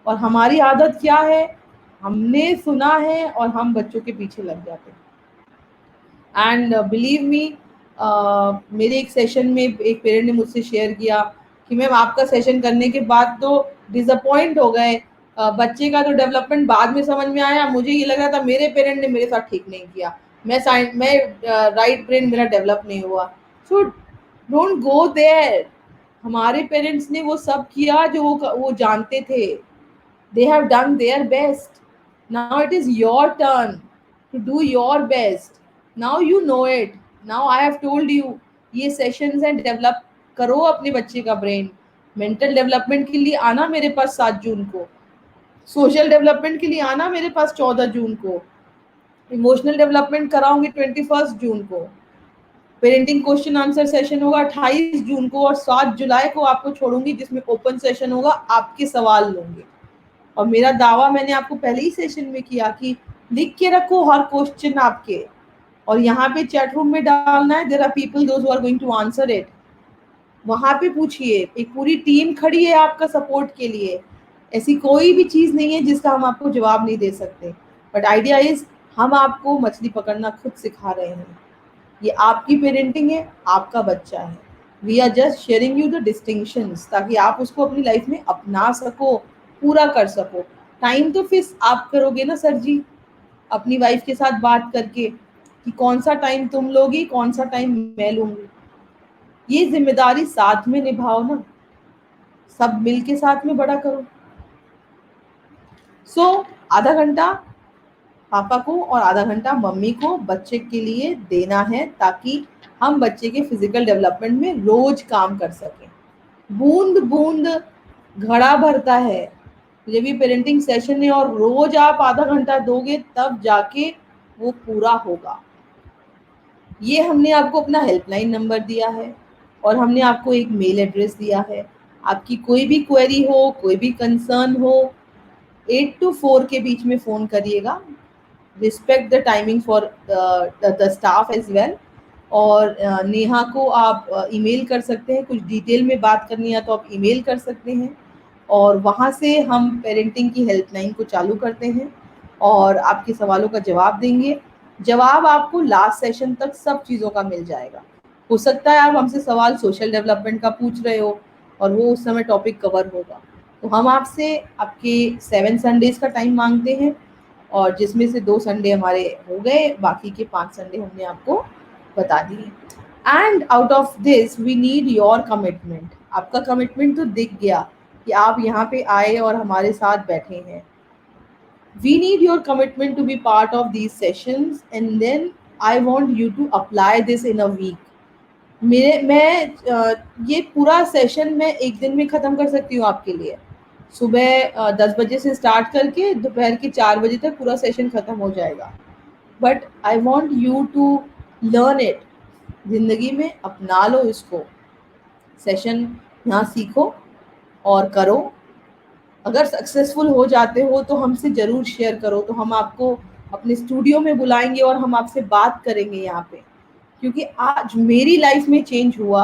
और हमारी आदत क्या है, हमने सुना है और हम बच्चों के पीछे लग जाते हैं। एंड बिलीव मी, मेरे एक सेशन में एक पेरेंट ने मुझसे शेयर किया कि मैम आपका सेशन करने के बाद तो डिसअपॉइंट हो गए, बच्चे का तो डेवलपमेंट बाद में समझ में आया, मुझे ये लग रहा था मेरे पेरेंट ने मेरे साथ ठीक नहीं किया, मैं राइट ब्रेन मेरा डेवलप नहीं हुआ। So don't go there. हमारे पेरेंट्स ने वो सब किया जो वो जानते थे। they have done their best. Now it is your turn to do your best. Now you know it. Now I have told you, ये सेशंस हैं, डेवलप करो अपने बच्चे का ब्रेन। मेंटल डेवलपमेंट के लिए आना मेरे पास 7 जून को, सोशल डेवलपमेंट के लिए आना मेरे पास 14 जून को, इमोशनल डेवलपमेंट कराऊंगी 21 जून को, पेरेंटिंग क्वेश्चन आंसर सेशन होगा 28 जून को, और 7 जुलाई को आपको छोड़ूंगी जिसमें ओपन सेशन होगा, आपके सवाल लूंगी। और मेरा दावा मैंने आपको पहले ही सेशन में किया कि लिख के रखो हर क्वेश्चन आपके, और यहाँ पे चैट रूम में डालना है, there are people those who are going to answer it. वहां पे पूछिए, एक पूरी टीम खड़ी है आपका सपोर्ट के लिए। ऐसी कोई भी चीज नहीं है जिसका हम आपको जवाब नहीं दे सकते, बट आइडिया इज हम आपको मछली पकड़ना खुद सिखा रहे हैं। ये आपकी पेरेंटिंग है, आपका बच्चा है। We are just sharing you the distinctions ताकि आप उसको अपनी लाइफ में अपना सको, पूरा कर सको। टाइम तो फिक्स आप करोगे ना सर जी, अपनी वाइफ के साथ बात करके कि कौन सा टाइम तुम लोगी, कौन सा टाइम मैं लूंगी। ये जिम्मेदारी साथ में निभाओ ना, सब मिल के साथ में बड़ा करो। सो आधा घंटा पापा को और आधा घंटा मम्मी को बच्चे के लिए देना है, ताकि हम बच्चे के फिजिकल डेवलपमेंट में रोज काम कर सकें। बूंद बूंद घड़ा भरता है। जब ये पेरेंटिंग सेशन है और रोज आप आधा घंटा दोगे तब जाके वो पूरा होगा। ये हमने आपको अपना हेल्पलाइन नंबर दिया है और हमने आपको एक मेल एड्रेस दिया है। आपकी कोई भी क्वेरी हो, कोई भी कंसर्न हो, 8 to 4 के बीच में फ़ोन करिएगा। Respect the timing for the staff as well. और नेहा को आप ईमेल कर सकते हैं, कुछ डिटेल में बात करनी है तो आप ईमेल कर सकते हैं, और वहाँ से हम पेरेंटिंग की हेल्पलाइन को चालू करते हैं और आपके सवालों का जवाब देंगे। जवाब आपको लास्ट सेशन तक सब चीज़ों का मिल जाएगा। हो सकता है आप हमसे सवाल सोशल डेवलपमेंट का पूछ रहे हो और वो उस समय टॉपिक कवर होगा, तो हम आपसे आपके 7 संडेज का टाइम मांगते हैं, और जिसमें से 2 संडे हमारे हो गए, बाकी के 5 संडे हमने आपको बता दिए। And out of this we need your commitment. आपका कमिटमेंट तो दिख गया कि आप यहाँ पे आए और हमारे साथ बैठे हैं. We need your commitment to be part of these sessions, and then I want you to apply this in a week. ये पूरा सेशन मैं एक दिन में ख़त्म कर सकती हूँ आपके लिए. सुबह 10 बजे से स्टार्ट करके दोपहर के 4 बजे तक पूरा सेशन ख़त्म हो जाएगा. But I want you to learn it. ज़िंदगी में अपना लो इसको. सेशन यहाँ सीखो और करो. अगर सक्सेसफुल हो जाते हो तो हमसे ज़रूर शेयर करो, तो हम आपको अपने स्टूडियो में बुलाएंगे और हम आपसे बात करेंगे यहाँ पे. क्योंकि आज मेरी लाइफ में चेंज हुआ,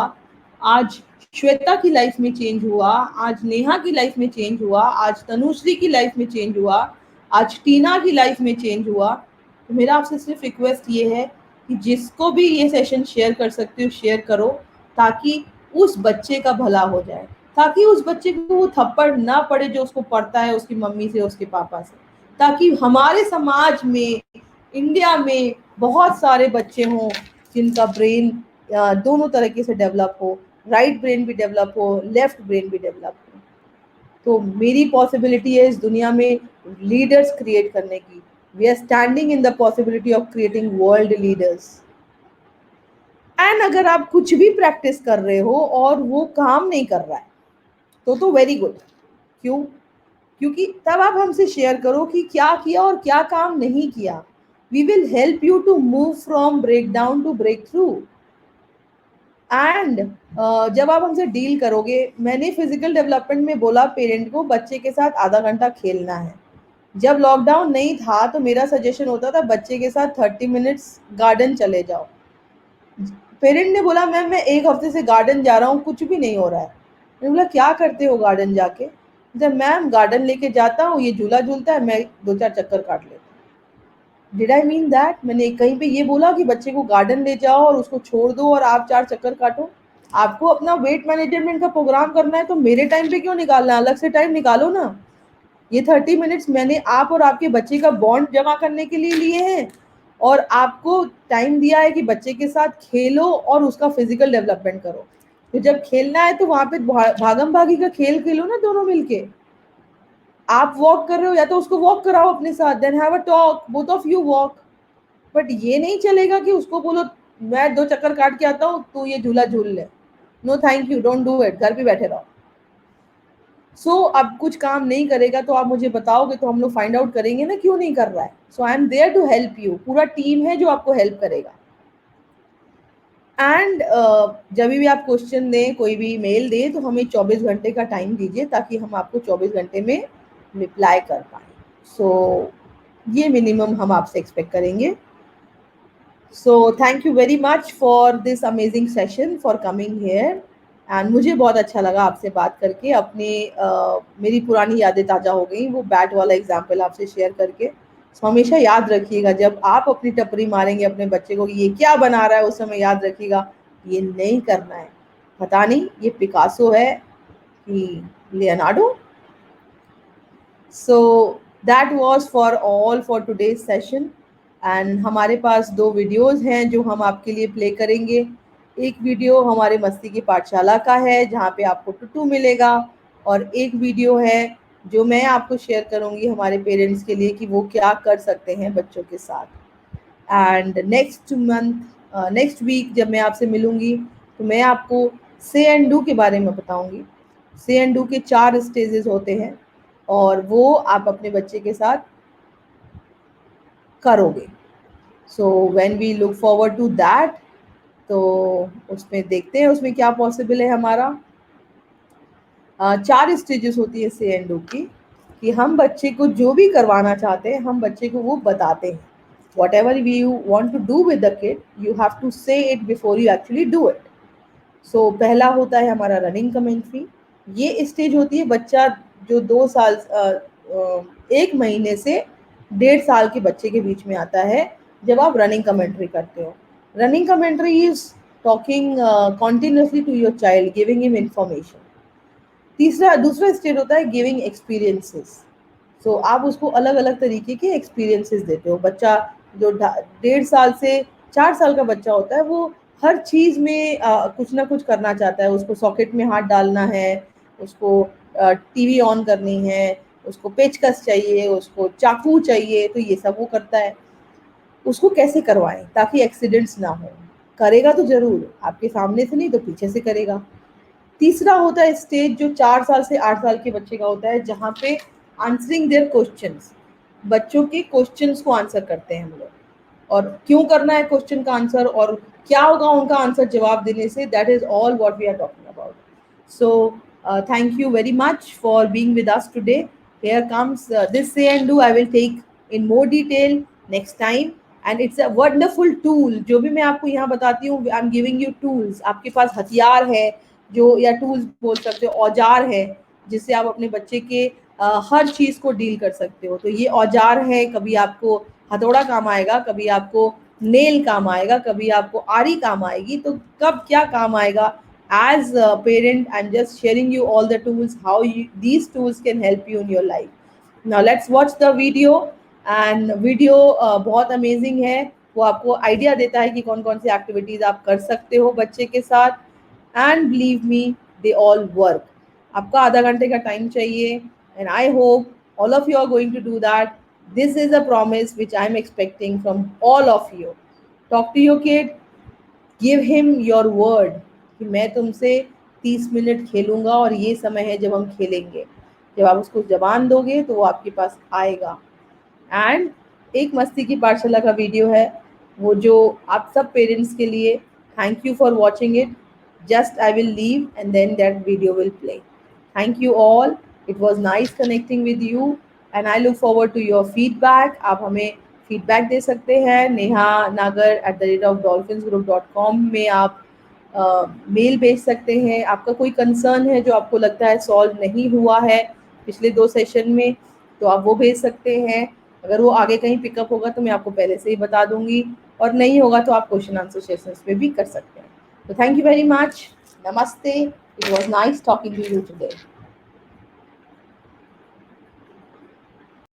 आज श्वेता की लाइफ में चेंज हुआ, आज नेहा की लाइफ में चेंज हुआ, आज तनुश्री की लाइफ में चेंज हुआ, आज टीना की लाइफ में चेंज हुआ. तो मेरा आपसे सिर्फ रिक्वेस्ट ये है कि जिसको भी ये सेशन शेयर कर सकते हो शेयर करो, ताकि उस बच्चे का भला हो जाए, ताकि उस बच्चे को वो थप्पड़ ना पड़े जो उसको पड़ता है उसकी मम्मी से, उसके पापा से, ताकि हमारे समाज में, इंडिया में बहुत सारे बच्चे हों जिनका ब्रेन दोनों तरीके से डेवलप हो, राइट ब्रेन भी डेवलप हो, लेफ्ट ब्रेन भी डेवलप हो. तो मेरी पॉसिबिलिटी है इस दुनिया में लीडर्स क्रिएट करने की. We are standing in the possibility of creating world leaders. And अगर आप कुछ भी प्रैक्टिस कर रहे हो और वो काम नहीं कर रहा है तो वेरी गुड. क्यों? क्योंकि तब आप हमसे शेयर करो कि क्या किया और क्या काम नहीं किया. We will help you to move from breakdown to breakthrough. And जब आप हमसे डील करोगे, मैंने फिजिकल डेवलपमेंट में बोला पेरेंट को बच्चे के साथ आधा घंटा खेलना है. जब लॉकडाउन नहीं था तो मेरा सजेशन होता था बच्चे के साथ 30 मिनट्स गार्डन चले जाओ. पेरेंट ने बोला मैम मैं एक हफ्ते से गार्डन जा रहा हूँ, कुछ भी नहीं हो रहा है. मैंने बोला क्या करते हो गार्डन जाके? जब मैम गार्डन लेके जाता हूँ, ये झूला झूलता है, मैं 2-4 चक्कर काट लेता हूँ. Did I mean that? मैंने कहीं पे ये बोला कि बच्चे को गार्डन ले जाओ और उसको छोड़ दो और आप 4 चक्कर काटो? आपको अपना वेट मैनेजमेंट का प्रोग्राम करना है तो मेरे टाइम पे क्यों निकालना? अलग से टाइम निकालो ना. ये 30 मिनट्स मैंने आप और आपके बच्चे का बॉन्ड जमा करने के लिए लिए हैं, और आपको टाइम दिया है कि बच्चे के साथ खेलो और उसका फिजिकल डेवलपमेंट करो. तो जब खेलना है तो वहां पे भागम भागी का खेल खेलो ना दोनों मिलके. आप वॉक कर रहे हो या तो उसको वॉक कराओ अपने साथ, then have a talk, both of you walk. But ये नहीं चलेगा कि उसको बोलो मैं 2 चक्कर काट के आता हूँ तू ये झूला झूल ले. No thank you, don't do it. घर पे बैठे रहो. अब कुछ काम नहीं करेगा तो आप मुझे बताओगे तो हम लोग फाइंड आउट करेंगे ना क्यों नहीं कर रहा है. So I am there to help you. पूरा टीम है जो आपको हेल्प करेगा. एंड जब भी आप क्वेश्चन दें, कोई भी मेल दें, तो हमें 24 घंटे का टाइम दीजिए ताकि हम आपको 24 घंटे में रिप्लाई कर पाएँ. सो ये मिनिमम हम आपसे एक्सपेक्ट करेंगे. So thank you very much for this amazing session, for coming here. And मुझे बहुत अच्छा लगा आपसे बात करके. मेरी पुरानी यादें ताज़ा हो गई वो बैट वाला एग्जाम्पल आपसे शेयर करके. सो हमेशा याद रखिएगा जब आप अपनी टपरी मारेंगे अपने बच्चे को कि ये क्या बना रहा है, उस समय याद रखिएगा ये नहीं करना है. पता नहीं ये पिकासो है कि Leonardo. So that was for all for today's session. And हमारे पास 2 वीडियोज़ हैं जो हम आपके लिए प्ले करेंगे. एक वीडियो हमारे मस्ती की पाठशाला का है जहाँ पे आपको टुटू मिलेगा, और एक वीडियो है जो मैं आपको शेयर करूँगी हमारे पेरेंट्स के लिए कि वो क्या कर सकते हैं बच्चों के साथ. एंड नेक्स्ट वीक जब मैं आपसे मिलूँगी तो मैं आपको से एंड डू के बारे में बताऊँगी. से एंड डू के 4 स्टेजेस होते हैं और वो आप अपने बच्चे के साथ करोगे. So when we look forward to that, तो उसमें देखते हैं उसमें क्या पॉसिबल है हमारा. 4 स्टेजेस होती है से एंड डू की, कि हम बच्चे को जो भी करवाना चाहते हैं हम बच्चे को वो बताते हैं. Whatever you want to do with the kid you have to say it before you actually do it. सो पहला होता है हमारा रनिंग कमेंट्री. ये स्टेज होती है बच्चा जो 1 महीने से 1.5 साल के बच्चे के बीच में आता है जब आप रनिंग कमेंट्री करते हो. Running commentary is talking continuously to your child, giving him information. दूसरा स्टेज होता है गिविंग एक्सपीरियंसेस. सो आप उसको अलग अलग तरीके के एक्सपीरियंसेस देते हो. बच्चा जो 1.5 साल से 4 साल का बच्चा होता है वो हर चीज़ में कुछ ना कुछ करना चाहता है। उसको सॉकेट में हाथ डालना है, उसको टीवी ऑन करनी है, उसको पेचकस चाहिए, उसको चाकू चाहिए, तो ये सब वो करता है। उसको कैसे करवाएं ताकि एक्सीडेंट्स ना हो? करेगा तो ज़रूर, आपके सामने से नहीं तो पीछे से करेगा। तीसरा होता है स्टेज जो 4 साल से 8 साल के बच्चे का होता है, जहाँ पे आंसरिंग देयर क्वेश्चंस, बच्चों के क्वेश्चंस को आंसर करते हैं हम लोग। और क्यों करना है क्वेश्चन का आंसर और क्या होगा उनका आंसर जवाब देने से, that is all what we are talking about. So thank you very much for being with us today. Here comes this say and do I will take in more detail next time. And it's a wonderful tool. जो भी मैं आपको यहाँ बताती हूँ, I am giving you tools. आपके पास हथियार है जो, या टूल्स बोल सकते हो, औजार है जिससे आप अपने बच्चे के हर चीज़ को डील कर सकते हो. तो ये औजार है, कभी आपको हथौड़ा काम आएगा, कभी आपको नेल काम आएगा, कभी आपको आरी काम आएगी, तो कब क्या काम आएगा. As a parent, I'm just sharing you all the tools, how these tools can help you in your life. Now let's watch the video. And video बहुत अमेजिंग है. वो आपको आइडिया देता है कि कौन कौन सी एक्टिविटीज़ आप कर सकते हो बच्चे के साथ. And believe me, they all work. आपका आधा घंटे का टाइम चाहिए, and I hope all of you are going to do that. This is a promise which I am expecting from all of you. Talk to your kid, give him your word कि मैं तुमसे 30 minute खेलूंगा और ये समय है जब हम खेलेंगे. जब आप उसको जबान दोगे तो वो आपके पास आएगा. एंड एक मस्ती की पाठशाला का वीडियो है वो, जो आप सब पेरेंट्स के लिए. Thank you for watching it. Just I will leave and then that video will play. Thank you all. It was nice connecting with you and I look forward to your feedback. आप हमें feedback दे सकते हैं neha.nagar@dolphinsgroup.com में. आप mail भेज सकते हैं. आपका कोई कंसर्न है जो आपको लगता है सॉल्व नहीं हुआ है पिछले 2 सेशन में, तो आप वो भेज सकते हैं. अगर वो आगे कहीं पिकअप होगा तो मैं आपको पहले से ही बता दूंगी, और नहीं होगा तो आप क्वेश्चन आंसर सेशंस में भी कर सकते हैं. तो थैंक यू वेरी मच. नमस्ते. It was nice talking to you today.